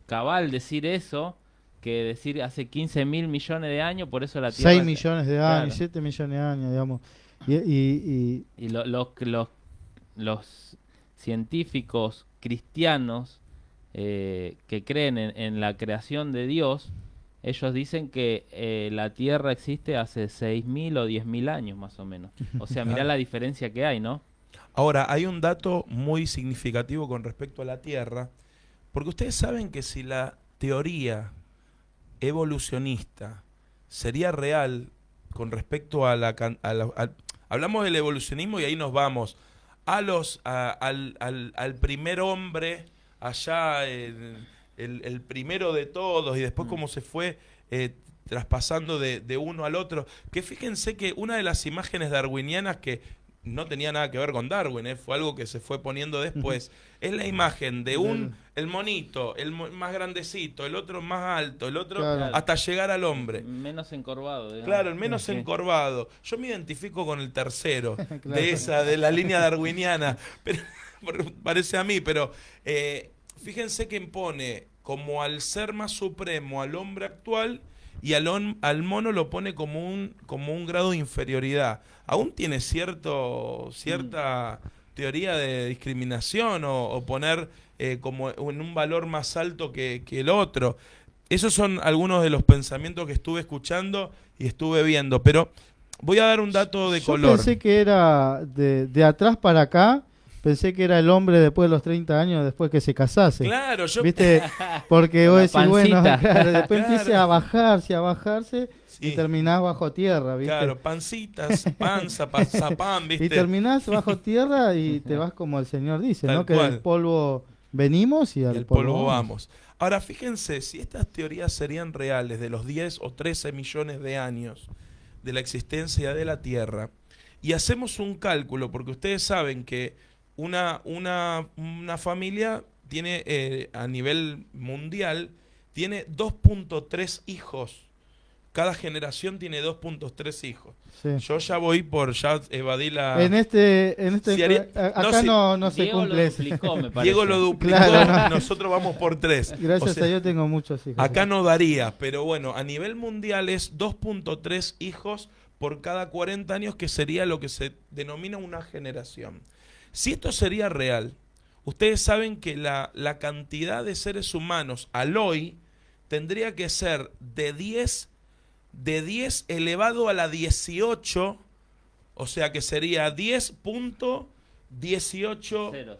cabal decir eso que decir hace 15.000 millones de años, por eso la Tierra... 6 millones de años, Claro. 7 millones de años, digamos. Y Y los científicos cristianos que creen en la creación de Dios, ellos dicen que la Tierra existe hace 6.000 o 10.000 años más o menos. O sea, mirá la diferencia que hay, ¿no? Ahora, hay un dato muy significativo con respecto a la Tierra, porque ustedes saben que si la teoría evolucionista sería real con respecto a hablamos del evolucionismo y ahí nos vamos al primer hombre allá, el primero de todos, y después cómo se fue traspasando de uno al otro. Que fíjense que una de las imágenes darwinianas que no tenía nada que ver con Darwin, fue algo que se fue poniendo después, es la imagen de el monito, más grandecito, el otro más alto, el otro Claro. hasta llegar al hombre. Menos encorvado, digamos. Claro, el menos Sí. encorvado. Yo me identifico con el tercero Claro. de la línea darwiniana, pero parece a mí, pero fíjense que pone como al ser más supremo al hombre actual y al mono lo pone como un grado de inferioridad. Aún tiene cierta teoría de discriminación o poner como en un valor más alto que el otro. Esos son algunos de los pensamientos que estuve escuchando y estuve viendo, pero voy a dar un dato de yo color. pensé que era de atrás para acá, pensé que era el hombre después de los 30 años, después que se casase. Claro, yo ¿Viste? Porque vos La decís, bueno, pancita. claro, después Claro. empieza a bajarse Sí. y terminás bajo tierra, ¿viste? Claro, pancitas, panza, zapán, ¿viste? Y terminás bajo tierra y te vas como el Señor dice, Tal ¿no? Que cual. del polvo venimos y Y al el polvo polvo vamos. vamos. Ahora, fíjense, si estas teorías serían reales de los 10 o 13 millones de años de la existencia de la Tierra, y hacemos un cálculo, porque ustedes saben que una familia tiene, a nivel mundial, tiene 2.3 hijos. Cada generación tiene 2.3 hijos. Sí. Yo ya evadí la... En este Si haría- acá no se Diego cumple lo eso. duplicó, me parece. Diego lo duplicó, Claro, no. nosotros vamos por 3. Gracias a Dios tengo muchos hijos. Acá no daría, pero bueno, a nivel mundial es 2.3 hijos por cada 40 años, que sería lo que se denomina una generación. Si esto sería real, ustedes saben que la cantidad de seres humanos al hoy tendría que ser de 10 elevado a la 18, o sea que sería 10.18 Ceros.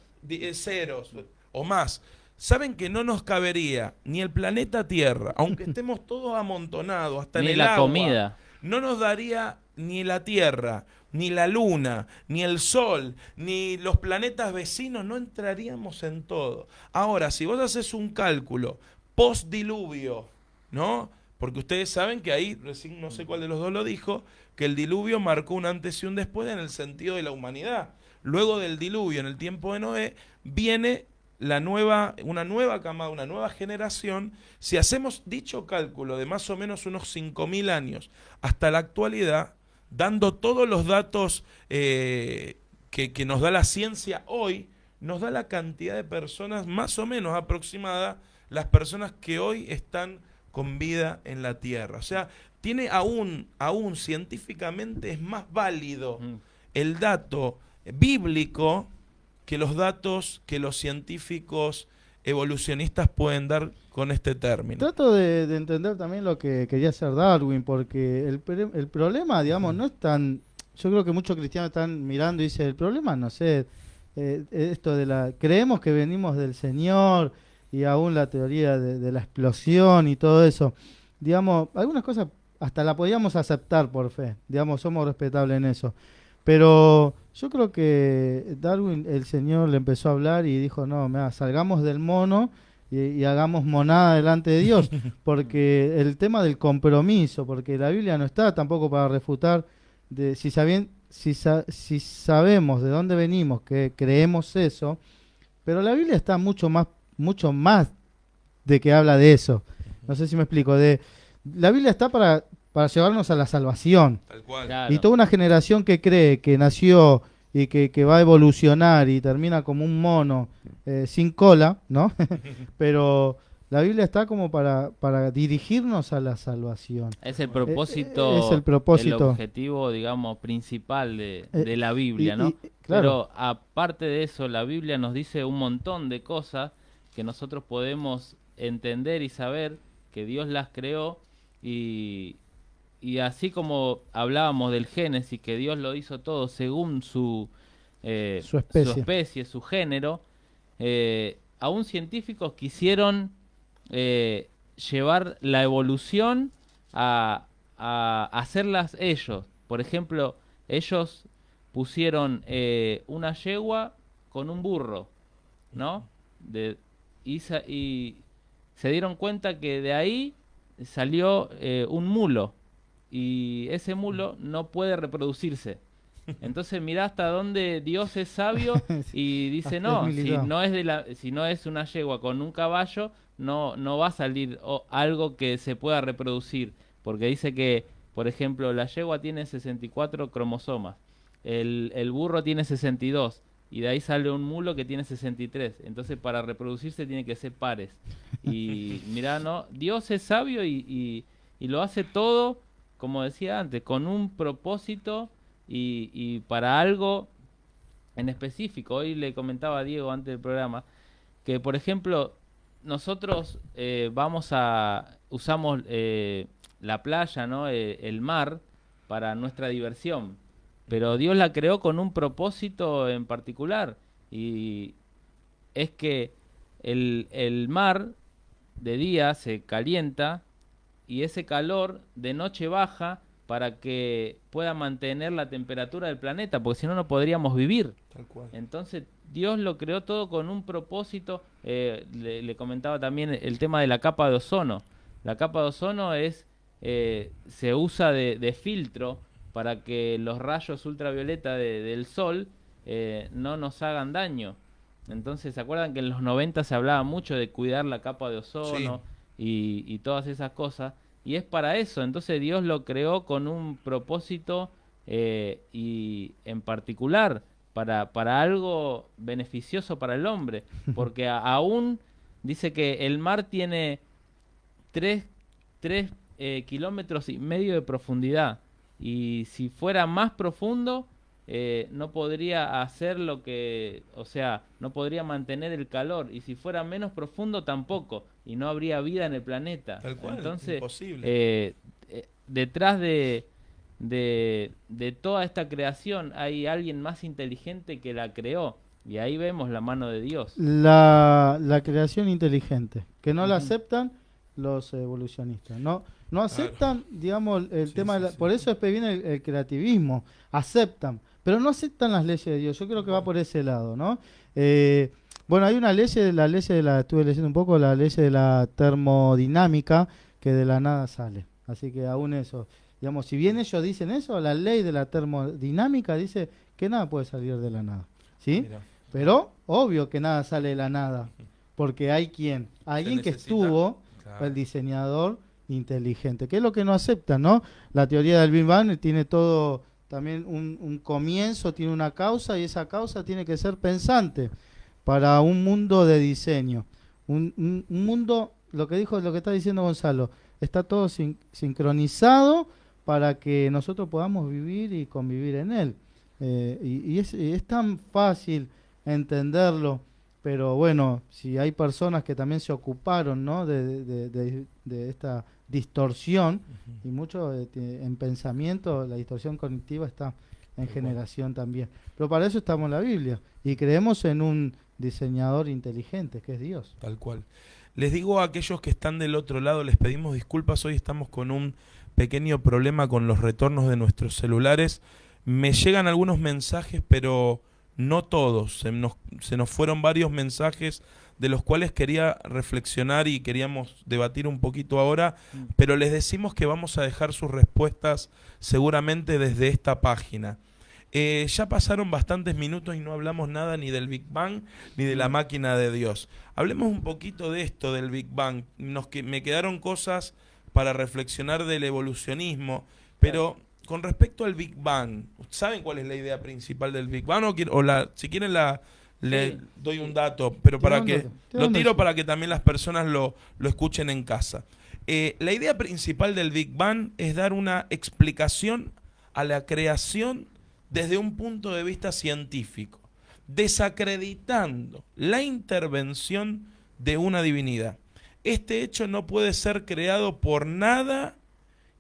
ceros o más. Saben que no nos cabería ni el planeta Tierra, aunque estemos todos amontonados, hasta Ni en el la agua. comida. No nos daría ni la Tierra, ni la Luna, ni el Sol, ni los planetas vecinos, no entraríamos en todo. Ahora, si vos haces un cálculo post-diluvio, ¿no? Porque ustedes saben que ahí, recién no sé cuál de los dos lo dijo, que el diluvio marcó un antes y un después en el sentido de la humanidad. Luego del diluvio, en el tiempo de Noé, viene una nueva camada, una nueva generación. Si hacemos dicho cálculo de más o menos unos 5.000 años hasta la actualidad, dando todos los datos que nos da la ciencia hoy, nos da la cantidad de personas más o menos aproximada, las personas que hoy están con vida en la Tierra. O sea, tiene aún científicamente es más válido el dato bíblico que los datos que los científicos evolucionistas pueden dar con este término. Trato de entender también lo que quería hacer Darwin, porque el problema, digamos, no es tan... Yo creo que muchos cristianos están mirando y dicen, el problema, no sé, esto de la... Creemos que venimos del Señor y aún la teoría de la explosión y todo eso. Digamos, algunas cosas hasta la podíamos aceptar por fe, digamos, somos respetables en eso. Pero yo creo que Darwin, el Señor le empezó a hablar y dijo, no, mira, salgamos del mono y hagamos monada delante de Dios, porque el tema del compromiso, porque la Biblia no está tampoco para refutar, si sabemos de dónde venimos, que creemos eso, pero la Biblia está mucho más de que habla de eso. No sé si me explico. La Biblia está para llevarnos a la salvación. Tal cual. Claro. Y toda una generación que cree que nació y que va a evolucionar y termina como un mono sin cola, ¿no? Pero la Biblia está como para dirigirnos a la salvación. Es el propósito, es el propósito. el objetivo, digamos, principal de la Biblia, ¿no? Claro. Pero aparte de eso, la Biblia nos dice un montón de cosas que nosotros podemos entender y saber que Dios las creó y así como hablábamos del Génesis, que Dios lo hizo todo según su especie, su género, aún científicos quisieron llevar la evolución a hacerlas ellos. Por ejemplo, ellos pusieron una yegua con un burro, ¿no? Y se dieron cuenta que de ahí salió un mulo. Y ese mulo no puede reproducirse. Entonces mirá hasta dónde Dios es sabio y dice, no, si no es una yegua con un caballo, no va a salir algo que se pueda reproducir. Porque dice que, por ejemplo, la yegua tiene 64 cromosomas, el burro tiene 62, y de ahí sale un mulo que tiene 63. Entonces para reproducirse tiene que ser pares. Y mirá, ¿no? Dios es sabio y lo hace todo, como decía antes, con un propósito y para algo en específico. Hoy le comentaba a Diego antes del programa que, por ejemplo, nosotros usamos la playa, ¿no? El mar para nuestra diversión, pero Dios la creó con un propósito en particular, y es que el mar de día se calienta y ese calor de noche baja para que pueda mantener la temperatura del planeta, porque si no, no podríamos vivir. Tal cual. Entonces Dios lo creó todo con un propósito. Le comentaba también el tema de la capa de ozono. La capa de ozono se usa de filtro para que los rayos ultravioleta del sol no nos hagan daño. Entonces, ¿se acuerdan que en los 90 se hablaba mucho de cuidar la capa de ozono? Sí. Y todas esas cosas? Y es para eso. Entonces Dios lo creó con un propósito y en particular para algo beneficioso para el hombre. Porque aún dice que el mar tiene 3 kilómetros y medio de profundidad. Y si fuera más profundo, no podría hacer no podría mantener el calor. Y si fuera menos profundo, tampoco. Y no habría vida en el planeta. Tal cual, entonces, imposible. Detrás de toda esta creación hay alguien más inteligente que la creó. Y ahí vemos la mano de Dios. La creación inteligente, que no la aceptan los evolucionistas. No aceptan, digamos, el tema de por eso después viene el creativismo. Aceptan, pero no aceptan las leyes de Dios. Yo creo que va por ese lado, ¿no? Bueno, hay una ley, estuve leyendo un poco, la ley de la termodinámica, que de la nada sale. Así que aún eso, digamos, si bien ellos dicen eso, la ley de la termodinámica dice que nada puede salir de la nada, ¿sí? Mira. Pero obvio que nada sale de la nada, porque hay alguien que necesita, estuvo, claro. el diseñador inteligente, que es lo que no acepta, ¿no? La teoría del Big Bang tiene todo, también un comienzo, tiene una causa, y esa causa tiene que ser pensante para un mundo de diseño. Un mundo, lo que está diciendo Gonzalo, está todo sincronizado para que nosotros podamos vivir y convivir en él. Es tan fácil entenderlo, pero bueno, si hay personas que también se ocuparon, ¿no?, de esta distorsión, y mucho en pensamiento, la distorsión cognitiva está en generación también. Pero para eso estamos en la Biblia, y creemos en un diseñador inteligente, que es Dios. Tal cual. Les digo a aquellos que están del otro lado, les pedimos disculpas, hoy estamos con un pequeño problema con los retornos de nuestros celulares. Me llegan algunos mensajes, pero no todos. Se nos fueron varios mensajes de los cuales quería reflexionar y queríamos debatir un poquito ahora, pero les decimos que vamos a dejar sus respuestas seguramente desde esta página. Ya pasaron bastantes minutos y no hablamos nada ni del Big Bang ni de la máquina de Dios. Hablemos un poquito de esto del Big Bang. Me quedaron cosas para reflexionar del evolucionismo, pero con respecto al Big Bang, ¿saben cuál es la idea principal del Big Bang? Si quieren le doy un dato, pero lo tiro para que también las personas lo escuchen en casa. La idea principal del Big Bang es dar una explicación a la creación desde un punto de vista científico, desacreditando la intervención de una divinidad. Este hecho no puede ser creado por nada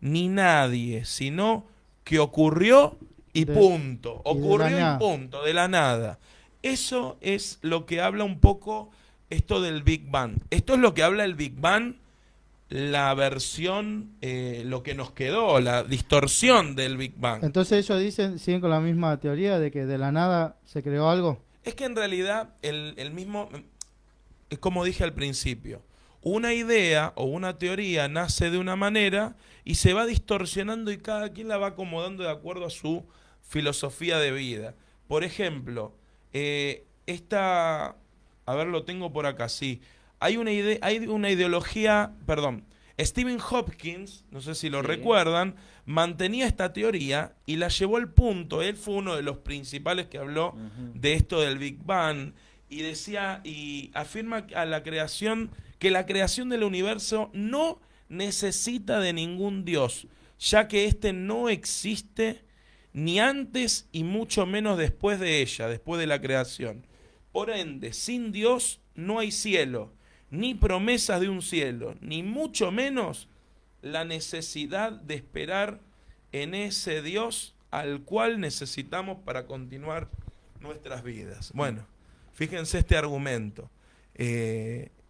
ni nadie, sino que ocurrió y punto. Ocurrió y punto, de la nada. Eso es lo que habla un poco esto del Big Bang. Esto es lo que habla el Big Bang, la versión, lo que nos quedó, la distorsión del Big Bang. Entonces ellos siguen con la misma teoría de que de la nada se creó algo. Es que en realidad el mismo, es como dije al principio, una idea o una teoría nace de una manera y se va distorsionando y cada quien la va acomodando de acuerdo a su filosofía de vida. Por ejemplo, a ver, lo tengo por acá, sí. Hay una ideología, Stephen Hopkins, no sé si lo recuerdan, mantenía esta teoría y la llevó al punto, él fue uno de los principales que habló de esto del Big Bang, y decía, y afirma que la creación del universo no necesita de ningún Dios, ya que éste no existe ni antes y mucho menos después de ella, después de la creación. Por ende, sin Dios no hay cielo, ni promesas de un cielo, ni mucho menos la necesidad de esperar en ese Dios al cual necesitamos para continuar nuestras vidas. Bueno, fíjense este argumento.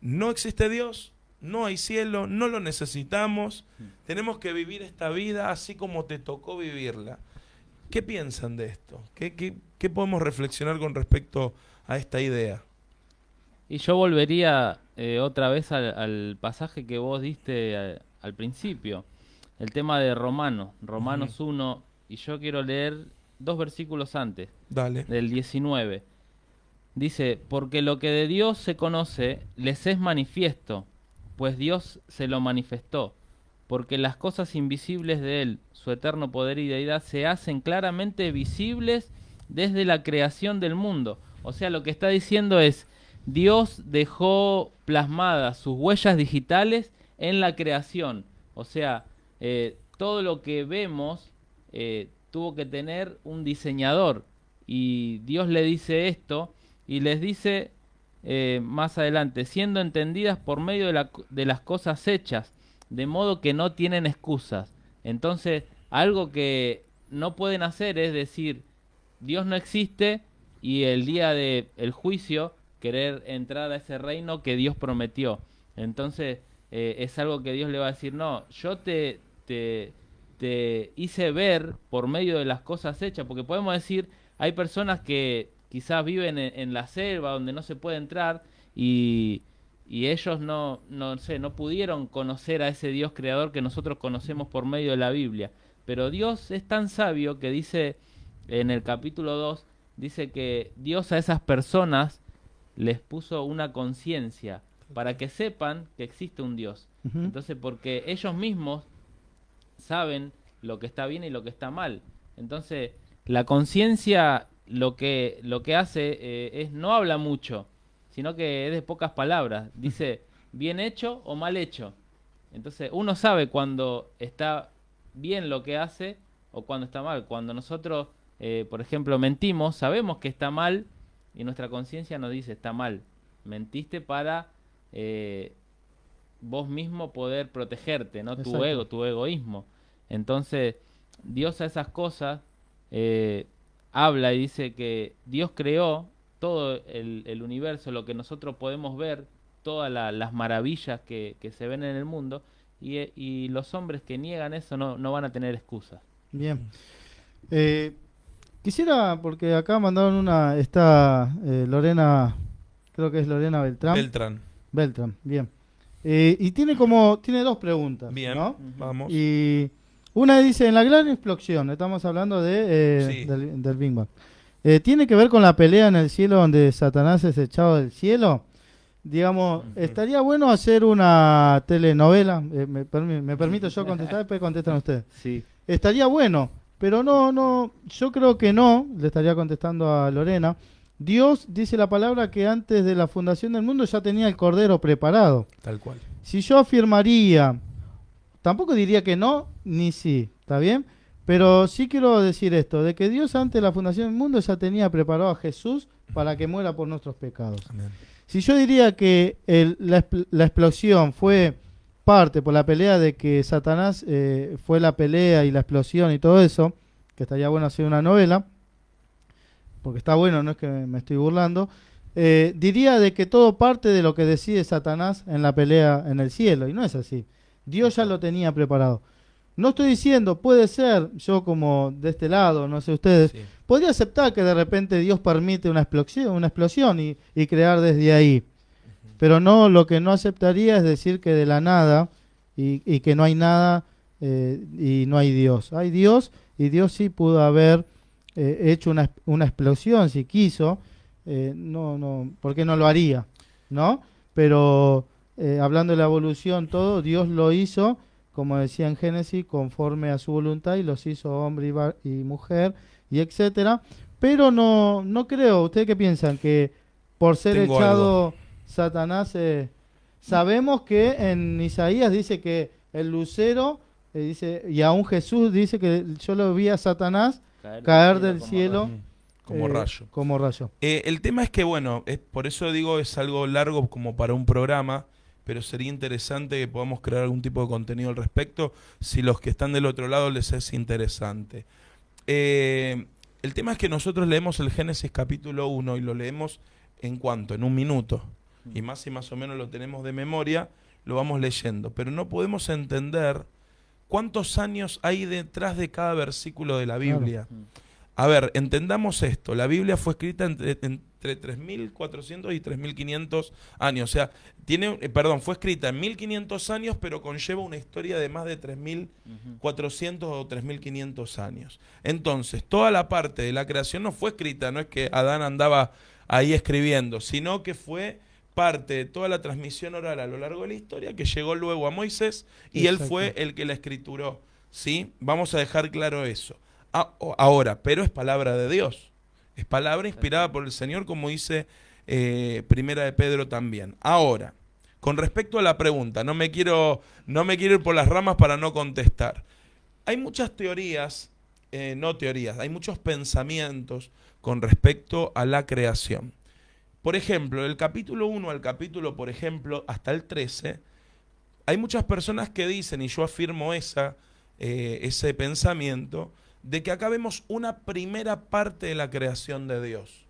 No existe Dios, no hay cielo, no lo necesitamos, tenemos que vivir esta vida así como te tocó vivirla. ¿Qué piensan de esto? ¿Qué podemos reflexionar con respecto a esta idea? Y yo volvería otra vez al pasaje que vos diste al principio, el tema de Romanos 1, y yo quiero leer 2 versículos antes, del 19. Dice, porque lo que de Dios se conoce les es manifiesto, pues Dios se lo manifestó, porque las cosas invisibles de Él, su eterno poder y deidad, se hacen claramente visibles desde la creación del mundo. O sea, lo que está diciendo es, Dios dejó plasmadas sus huellas digitales en la creación. O sea, todo lo que vemos tuvo que tener un diseñador. Y Dios le dice esto y les dice más adelante, siendo entendidas por medio de las cosas hechas, de modo que no tienen excusas. Entonces, algo que no pueden hacer es decir, Dios no existe y el día del juicio querer entrar a ese reino que Dios prometió. Entonces, es algo que Dios le va a decir, no, yo te hice ver por medio de las cosas hechas, porque podemos decir, hay personas que quizás viven en la selva donde no se puede entrar y y ellos no pudieron conocer a ese Dios creador que nosotros conocemos por medio de la Biblia. Pero Dios es tan sabio que dice en el capítulo 2, dice que Dios a esas personas les puso una conciencia para que sepan que existe un Dios. Ujú. Entonces, porque ellos mismos saben lo que está bien y lo que está mal. Entonces, la conciencia lo que hace es no habla mucho, sino que es de pocas palabras. Dice bien hecho o mal hecho. Entonces, uno sabe cuando está bien lo que hace o cuando está mal. Cuando nosotros, por ejemplo, mentimos, sabemos que está mal y nuestra conciencia nos dice está mal. Mentiste para vos mismo poder protegerte, ¿no? Tu Exacto. ego, tu egoísmo. Entonces, Dios a esas cosas habla y dice que Dios creó todo el universo, lo que nosotros podemos ver, todas las maravillas que se ven en el mundo, y los hombres que niegan eso no van a tener excusas. Bien. Quisiera, porque acá mandaron está Lorena, creo que es Lorena Beltrán. Beltrán, bien. Y tiene dos preguntas, Bien, ¿no? vamos. Y una dice, en la gran explosión, estamos hablando Sí. del Big Bang, ¿tiene que ver con la pelea en el cielo donde Satanás es echado del cielo? Digamos, estaría bueno hacer una telenovela, me permito yo contestar, después contestan ustedes. Sí. Estaría bueno, pero no, yo creo que no, le estaría contestando a Lorena. Dios dice la palabra que antes de la fundación del mundo ya tenía el cordero preparado. Tal cual. Si yo afirmaría, tampoco diría que no, ni sí, ¿está bien? Pero sí quiero decir esto, de que Dios antes de la fundación del mundo ya tenía preparado a Jesús para que muera por nuestros pecados. Amén. Si yo diría que la explosión fue parte por la pelea de que Satanás fue la pelea y la explosión y todo eso, que estaría bueno hacer una novela, porque está bueno, no es que me estoy burlando, diría de que todo parte de lo que decide Satanás en la pelea en el cielo, y no es así. Dios ya lo tenía preparado. No estoy diciendo, puede ser, yo como de este lado, no sé ustedes, Sí. podría aceptar que de repente Dios permite una explosión y crear desde ahí. Pero no, lo que no aceptaría es decir que de la nada y que no hay nada y no hay Dios. Hay Dios y Dios sí pudo haber hecho una explosión si quiso. No, ¿por qué no lo haría? ¿No? Pero hablando de la evolución, todo, Dios lo hizo, como decía en Génesis, conforme a su voluntad y los hizo hombre y mujer y etcétera. Pero no creo, ¿ustedes qué piensan? Que por ser Tengo echado algo. Satanás, sabemos que en Isaías dice que el lucero, dice, y aún Jesús dice que yo lo vi a Satanás caer del cielo Como rayo. como rayo. El tema es que, bueno, por eso digo, es algo largo como para un programa, pero sería interesante que podamos crear algún tipo de contenido al respecto, si los que están del otro lado les es interesante. El tema es que nosotros leemos el Génesis capítulo 1 y lo leemos en un minuto. Y más o menos lo tenemos de memoria, lo vamos leyendo. Pero no podemos entender cuántos años hay detrás de cada versículo de la Biblia. Claro. A ver, entendamos esto. La Biblia fue escrita entre 3.400 y 3.500 años. O sea, fue escrita en 1.500 años, pero conlleva una historia de más de 3.400 o 3.500 años. Entonces, toda la parte de la creación no fue escrita, no es que Adán andaba ahí escribiendo, sino que fue parte de toda la transmisión oral a lo largo de la historia, que llegó luego a Moisés y él fue el que la escrituró. ¿Sí? Vamos a dejar claro eso. Ahora, pero es palabra de Dios. Es palabra inspirada por el Señor, como dice Primera de Pedro también. Ahora, con respecto a la pregunta, no me quiero ir por las ramas para no contestar. Hay muchas teorías, hay muchos pensamientos con respecto a la creación. Por ejemplo, del capítulo 1 al capítulo, por ejemplo, hasta el 13, hay muchas personas que dicen, y yo afirmo ese pensamiento, de que acá vemos una primera parte de la creación de Dios.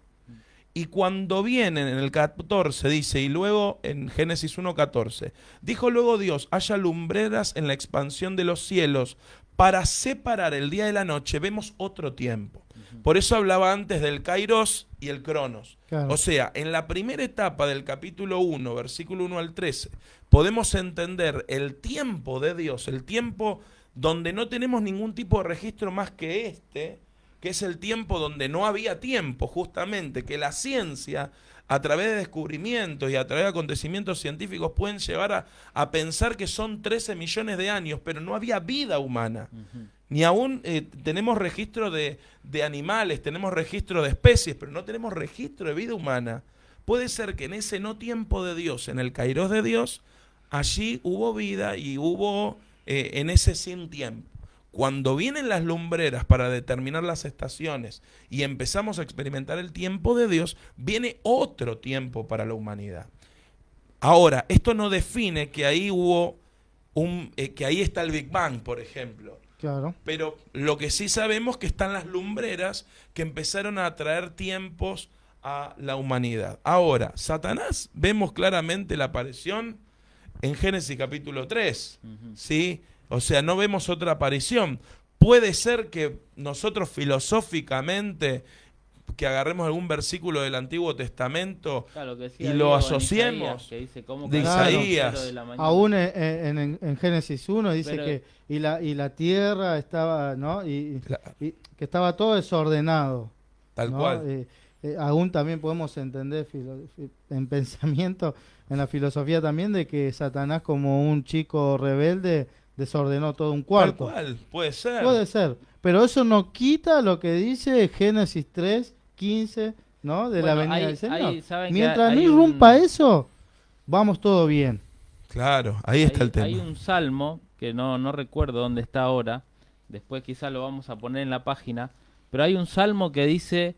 Y cuando vienen en el 14 dice, y luego en Génesis 1:14, dijo luego Dios, haya lumbreras en la expansión de los cielos para separar el día de la noche, vemos otro tiempo. Por eso hablaba antes del Kairos y el Cronos. Claro. O sea, en la primera etapa del capítulo 1, versículo 1 al 13, podemos entender el tiempo de Dios, el tiempo donde no tenemos ningún tipo de registro más que que es el tiempo donde no había tiempo, justamente, que la ciencia, a través de descubrimientos y a través de acontecimientos científicos, pueden llevar a pensar que son 13 millones de años, pero no había vida humana. Ni aún tenemos registro de animales, tenemos registro de especies, pero no tenemos registro de vida humana. Puede ser que en ese no tiempo de Dios, en el Kairos de Dios, allí hubo vida y hubo en ese sin tiempo. Cuando vienen las lumbreras para determinar las estaciones y empezamos a experimentar el tiempo de Dios, viene otro tiempo para la humanidad. Ahora, esto no define que ahí hubo que ahí está el Big Bang, por ejemplo. Claro. Pero lo que sí sabemos que están las lumbreras que empezaron a traer tiempos a la humanidad. Ahora, Satanás, vemos claramente la aparición en Génesis capítulo 3, ¿sí? O sea, no vemos otra aparición. Puede ser que nosotros filosóficamente, que agarremos algún versículo del Antiguo Testamento Claro, que y lo asociemos Isaías, que dice, ¿cómo de caerá el Isaías. lucero de la mañana? Aún en Génesis 1 dice Pero- que y la tierra estaba, ¿no? Y que estaba todo desordenado. Tal ¿no? cual. Aún también podemos entender en pensamiento, en la filosofía también, de que Satanás, como un chico rebelde, desordenó todo un Tal cuarto. cual, puede ser. Puede ser, pero eso no quita lo que dice Génesis 3:15, ¿no? De la Bueno, venida ahí- del Señor. ahí saben que Mientras no hay irrumpa eso, vamos todo bien. Claro, ahí está el tema. Hay un salmo que no recuerdo dónde está ahora, después quizás lo vamos a poner en la página, pero hay un salmo que dice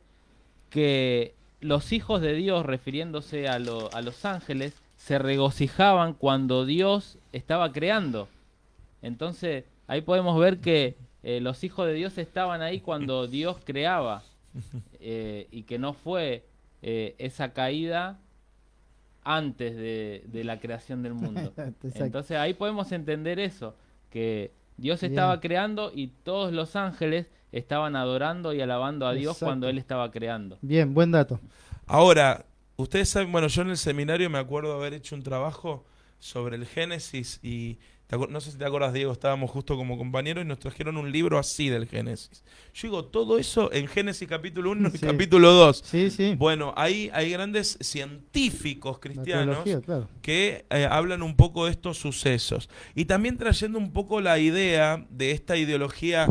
que los hijos de Dios, refiriéndose a los ángeles, se regocijaban cuando Dios estaba creando. Entonces ahí podemos ver que los hijos de Dios estaban ahí cuando Dios creaba, y que no fue esa caída antes de la creación del mundo. Exacto. Entonces ahí podemos entender eso, que Dios Bien. estaba creando y todos los ángeles estaban adorando y alabando a Dios Exacto. cuando Él estaba creando. Bien, buen dato. Ahora, ustedes saben, bueno, yo en el seminario me acuerdo haber hecho un trabajo sobre el Génesis y no sé si te acuerdas, Diego, estábamos justo como compañeros y nos trajeron un libro así del Génesis. Yo digo, todo eso en Génesis capítulo 1 y Sí. capítulo 2. Sí, sí. Bueno, ahí hay grandes científicos La cristianos teología, claro. que hablan un poco de estos sucesos. Y también trayendo un poco la idea de esta ideología,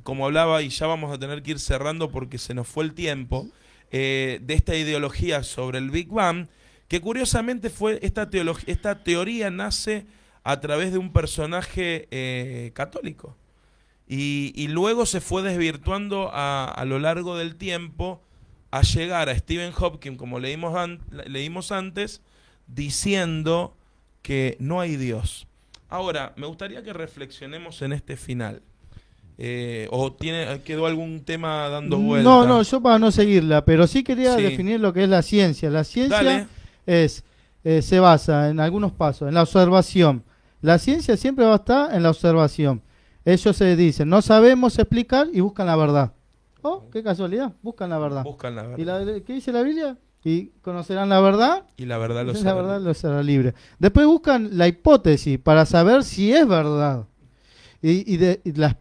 como hablaba, y ya vamos a tener que ir cerrando porque se nos fue el tiempo, de esta ideología sobre el Big Bang, que curiosamente fue esta teoría nace a través de un personaje católico. Y luego se fue desvirtuando a lo largo del tiempo a llegar a Stephen Hawking, como leímos antes, diciendo que no hay Dios. Ahora, me gustaría que reflexionemos en este final. ¿Quedó algún tema dando vuelta? No, yo para no seguirla, pero sí quería Sí. definir lo que es la ciencia. La ciencia Dale. se basa en algunos pasos, en la observación. La ciencia siempre va a estar en la observación. Ellos se dicen, no sabemos explicar y buscan la verdad. Oh, qué casualidad, buscan la verdad. Buscan la verdad. ¿Y qué dice la Biblia? Y conocerán la verdad, Y la verdad lo la sabe. verdad los hará libre. Después buscan la hipótesis para saber si es verdad. Y la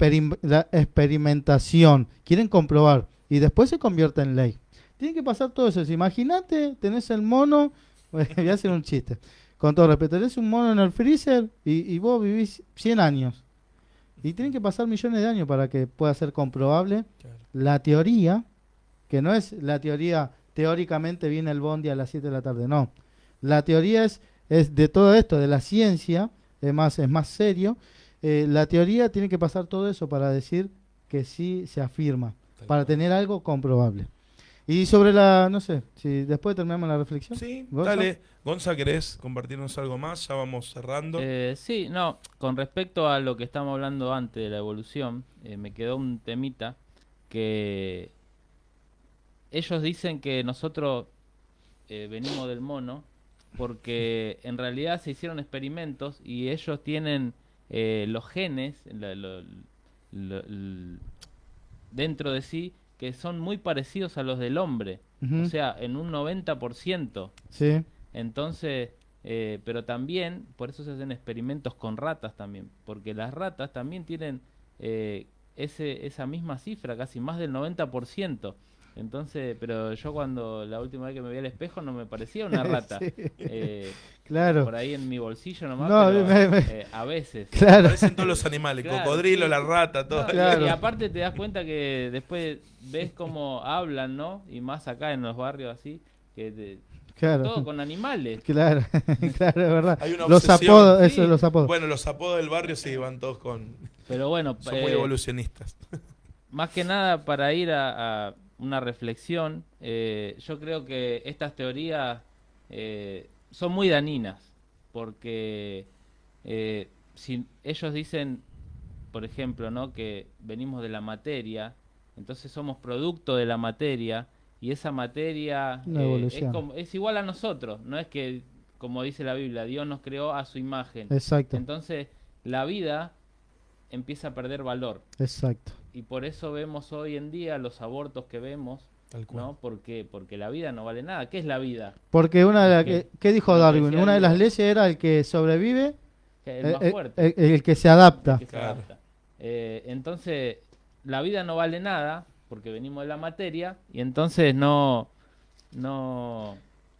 experimentación. Quieren comprobar. Y después se convierte en ley. Tiene que pasar todo eso. Imagínate, tenés el mono. Voy a hacer un chiste. Con todo respeto, tenés un mono en el freezer y vos vivís 100 años. Y tienen que pasar millones de años para que pueda ser comprobable Claro. la teoría, que no es la teoría, teóricamente viene el bondi a las 7 de la tarde, no. La teoría es de todo esto, de la ciencia, es más serio. La teoría tiene que pasar todo eso para decir que sí se afirma, para tener algo comprobable. Y sobre no sé, si después terminamos la reflexión. Sí, ¿Gonza? dale. Gonza, ¿querés compartirnos algo más? Ya vamos cerrando. Sí, no, con respecto a lo que estamos hablando antes de la evolución, me quedó un temita que ellos dicen que nosotros venimos del mono porque en realidad se hicieron experimentos y ellos tienen los genes dentro de sí que son muy parecidos a los del hombre, Ujú. o sea, en un 90%. Sí, Entonces, pero también, por eso se hacen experimentos con ratas también, porque las ratas también tienen esa misma cifra, casi más del 90%. Entonces, pero yo cuando la última vez que me vi al espejo no me parecía una rata. Sí. Eh, claro. por ahí en mi bolsillo nomás, No, pero a veces. claro. Parecen todos los animales, Claro, cocodrilo, sí. la rata, todo. No, Claro. y aparte te das cuenta que después ves cómo hablan, ¿no? Y más acá en los barrios así, que Claro. todo con animales. Claro, claro, es verdad. Hay una Los obsesión. apodos, Sí. eso de los apodos. Bueno, los apodos del barrio sí van todos con... Pero bueno, Son muy evolucionistas. más que nada para ir a una reflexión, yo creo que estas teorías son muy dañinas, porque si ellos dicen, por ejemplo, ¿no?, que venimos de la materia, entonces somos producto de la materia, y esa materia Una evolución. es igual a nosotros, no es que, como dice la Biblia, Dios nos creó a su imagen. Exacto, Entonces la vida empieza a perder valor. exacto. Y por eso vemos hoy en día los abortos que vemos, Tal cual. ¿no? Porque la vida no vale nada. ¿Qué es la vida? Porque ¿Qué? ¿qué dijo Lo que Darwin? decía Una de las Dios. leyes era el que sobrevive, El más fuerte. el que se adapta. el que se Claro. adapta. Entonces, la vida no vale nada porque venimos de la materia y entonces no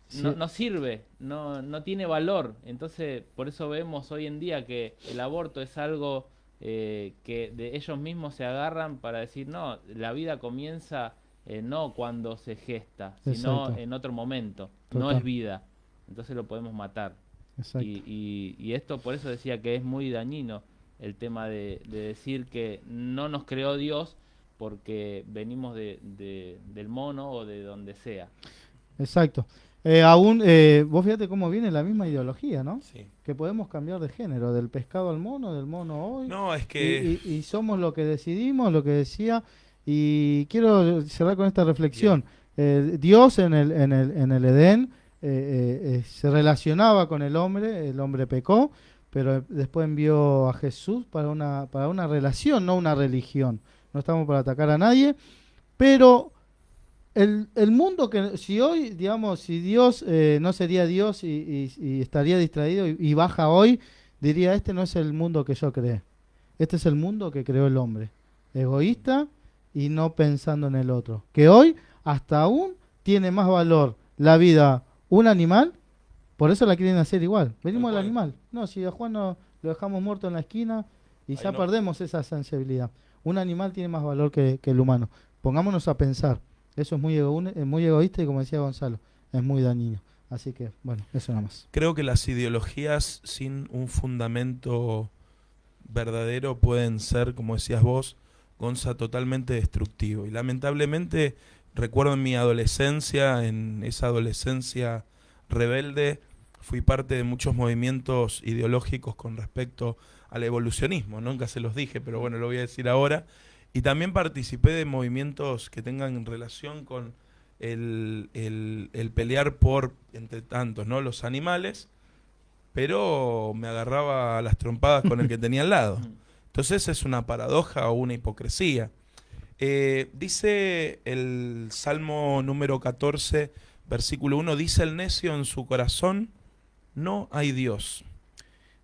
Sí. sirve, no tiene valor. Entonces, por eso vemos hoy en día que el aborto es algo que de ellos mismos se agarran para decir, no, la vida comienza no cuando se gesta, sino Exacto. en otro momento. No Total. es vida. Entonces lo podemos matar. Exacto. Y esto por eso decía que es muy dañino el tema de decir que no nos creó Dios porque venimos del mono o de donde sea. Exacto. Vos fíjate cómo viene la misma ideología, ¿no? Sí. Que podemos cambiar de género, del pescado al mono, del mono hoy. No, es que... Y somos lo que decidimos, lo que decía. Y quiero cerrar con esta reflexión. Dios en el Edén se relacionaba con el hombre pecó, pero después envió a Jesús para una relación, no una religión. No estamos para atacar a nadie, pero el mundo que, si hoy, digamos, si Dios no sería Dios y estaría distraído y baja hoy, diría, este no es el mundo que yo creé. Este es el mundo que creó el hombre. Egoísta y no pensando en el otro. Que hoy hasta aún tiene más valor la vida un animal, por eso la quieren hacer igual. Venimos Tal al cual. animal. No, si a Juan lo dejamos muerto en la esquina y Ahí ya no. perdemos esa sensibilidad. Un animal tiene más valor que el humano. Pongámonos a pensar. Eso es muy egoísta y, como decía Gonzalo, es muy dañino. Así que, bueno, eso nada más. Creo que las ideologías sin un fundamento verdadero pueden ser, como decías vos, Gonza, totalmente destructivo. Y lamentablemente recuerdo en mi adolescencia, en esa adolescencia rebelde, fui parte de muchos movimientos ideológicos con respecto al evolucionismo. Nunca se los dije, pero bueno, lo voy a decir ahora. Y también participé de movimientos que tengan relación con el pelear por, entre tantos, ¿no?, los animales, pero me agarraba a las trompadas con el que tenía al lado. Entonces es una paradoja o una hipocresía. Dice el Salmo número 14, versículo 1, dice el necio en su corazón, no hay Dios.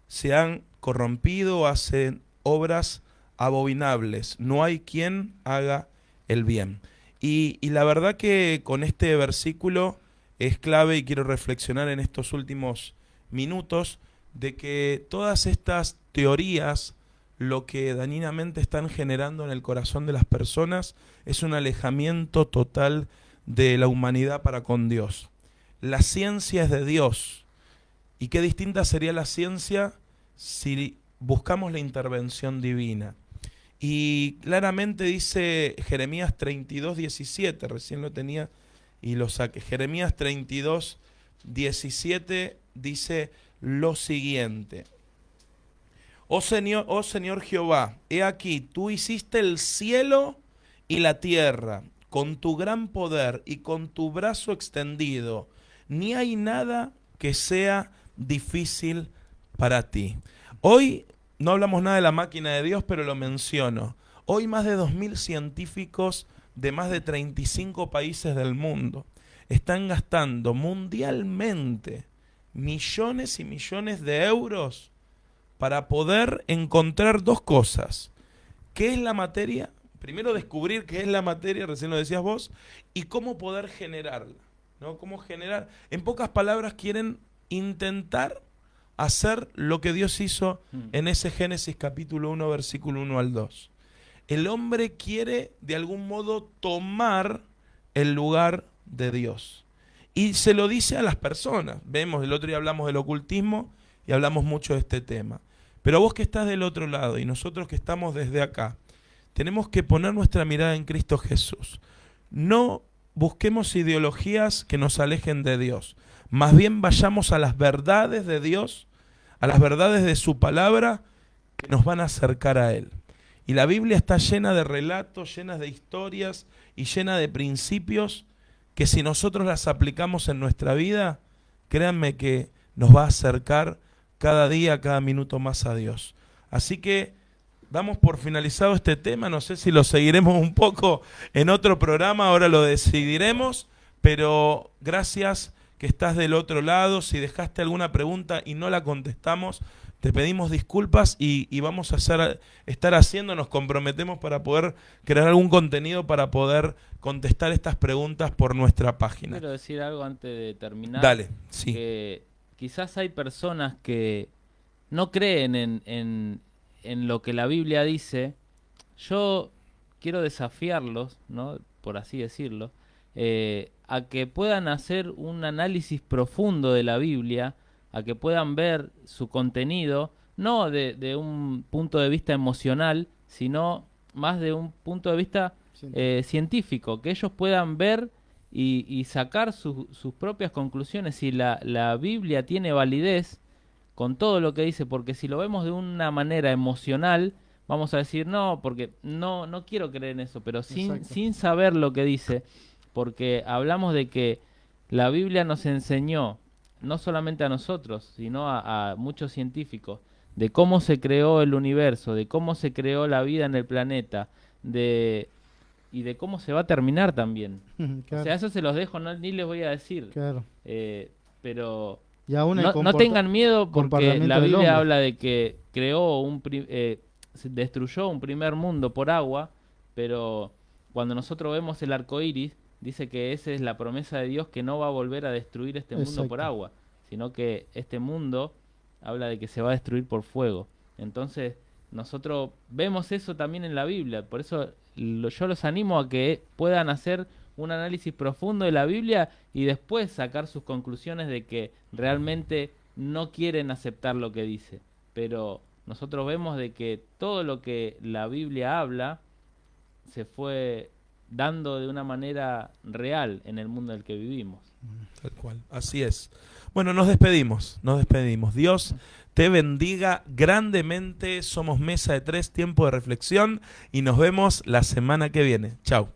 Se han corrompido, hacen obras abominables, no hay quien haga el bien. Y la verdad que con este versículo es clave y quiero reflexionar en estos últimos minutos de que todas estas teorías lo que dañinamente están generando en el corazón de las personas es un alejamiento total de la humanidad para con Dios. La ciencia es de Dios. ¿Y qué distinta sería la ciencia si buscamos la intervención divina? Y claramente dice Jeremías 32:17, recién lo tenía y lo saqué. Jeremías 32:17 dice lo siguiente. Oh Señor Jehová, he aquí, tú hiciste el cielo y la tierra con tu gran poder y con tu brazo extendido. Ni hay nada que sea difícil para ti. Hoy no hablamos nada de la máquina de Dios, pero lo menciono. Hoy más de 2000 científicos de más de 35 países del mundo están gastando mundialmente millones y millones de euros para poder encontrar dos cosas. ¿Qué es la materia? Primero descubrir qué es la materia, recién lo decías vos, y cómo poder generarla, ¿no? Cómo generar, en pocas palabras quieren intentar hacer lo que Dios hizo en ese Génesis capítulo 1, versículo 1 al 2. El hombre quiere de algún modo tomar el lugar de Dios. Y se lo dice a las personas. Vemos, el otro día hablamos del ocultismo y hablamos mucho de este tema. Pero vos que estás del otro lado y nosotros que estamos desde acá, tenemos que poner nuestra mirada en Cristo Jesús. No busquemos ideologías que nos alejen de Dios. Más bien vayamos a las verdades de Dios, a las verdades de su palabra que nos van a acercar a Él. Y la Biblia está llena de relatos, llena de historias y llena de principios que si nosotros las aplicamos en nuestra vida, créanme que nos va a acercar cada día, cada minuto más a Dios. Así que damos por finalizado este tema, no sé si lo seguiremos un poco en otro programa, ahora lo decidiremos, pero gracias que estás del otro lado. Si dejaste alguna pregunta y no la contestamos, te pedimos disculpas y vamos a estar haciendo, nos comprometemos para poder crear algún contenido para poder contestar estas preguntas por nuestra página. Quiero decir algo antes de terminar. Dale, sí. Que quizás hay personas que no creen en lo que la Biblia dice. Yo quiero desafiarlos, ¿no?, por así decirlo, a que puedan hacer un análisis profundo de la Biblia, a que puedan ver su contenido, no de un punto de vista emocional, sino más de un punto de vista científico, que ellos puedan ver y sacar sus propias conclusiones, si la Biblia tiene validez con todo lo que dice, porque si lo vemos de una manera emocional, vamos a decir no, porque no quiero creer en eso, pero sin saber lo que dice, porque hablamos de que la Biblia nos enseñó, no solamente a nosotros, sino a muchos científicos, de cómo se creó el universo, de cómo se creó la vida en el planeta, y de cómo se va a terminar también. Claro. O sea, eso se los dejo, ni les voy a decir. Claro. Pero y aún no tengan miedo, porque la Biblia habla de que destruyó un primer mundo por agua, pero cuando nosotros vemos el arco iris, dice que esa es la promesa de Dios, que no va a volver a destruir este mundo por agua, sino que este mundo habla de que se va a destruir por fuego. Entonces, nosotros vemos eso también en la Biblia. Por eso yo los animo a que puedan hacer un análisis profundo de la Biblia y después sacar sus conclusiones de que realmente no quieren aceptar lo que dice. Pero nosotros vemos de que todo lo que la Biblia habla se fue dando de una manera real en el mundo en el que vivimos. Tal cual, así es. Bueno, nos despedimos. Dios te bendiga grandemente. Somos Mesa de Tres, tiempo de reflexión, y nos vemos la semana que viene. Chau.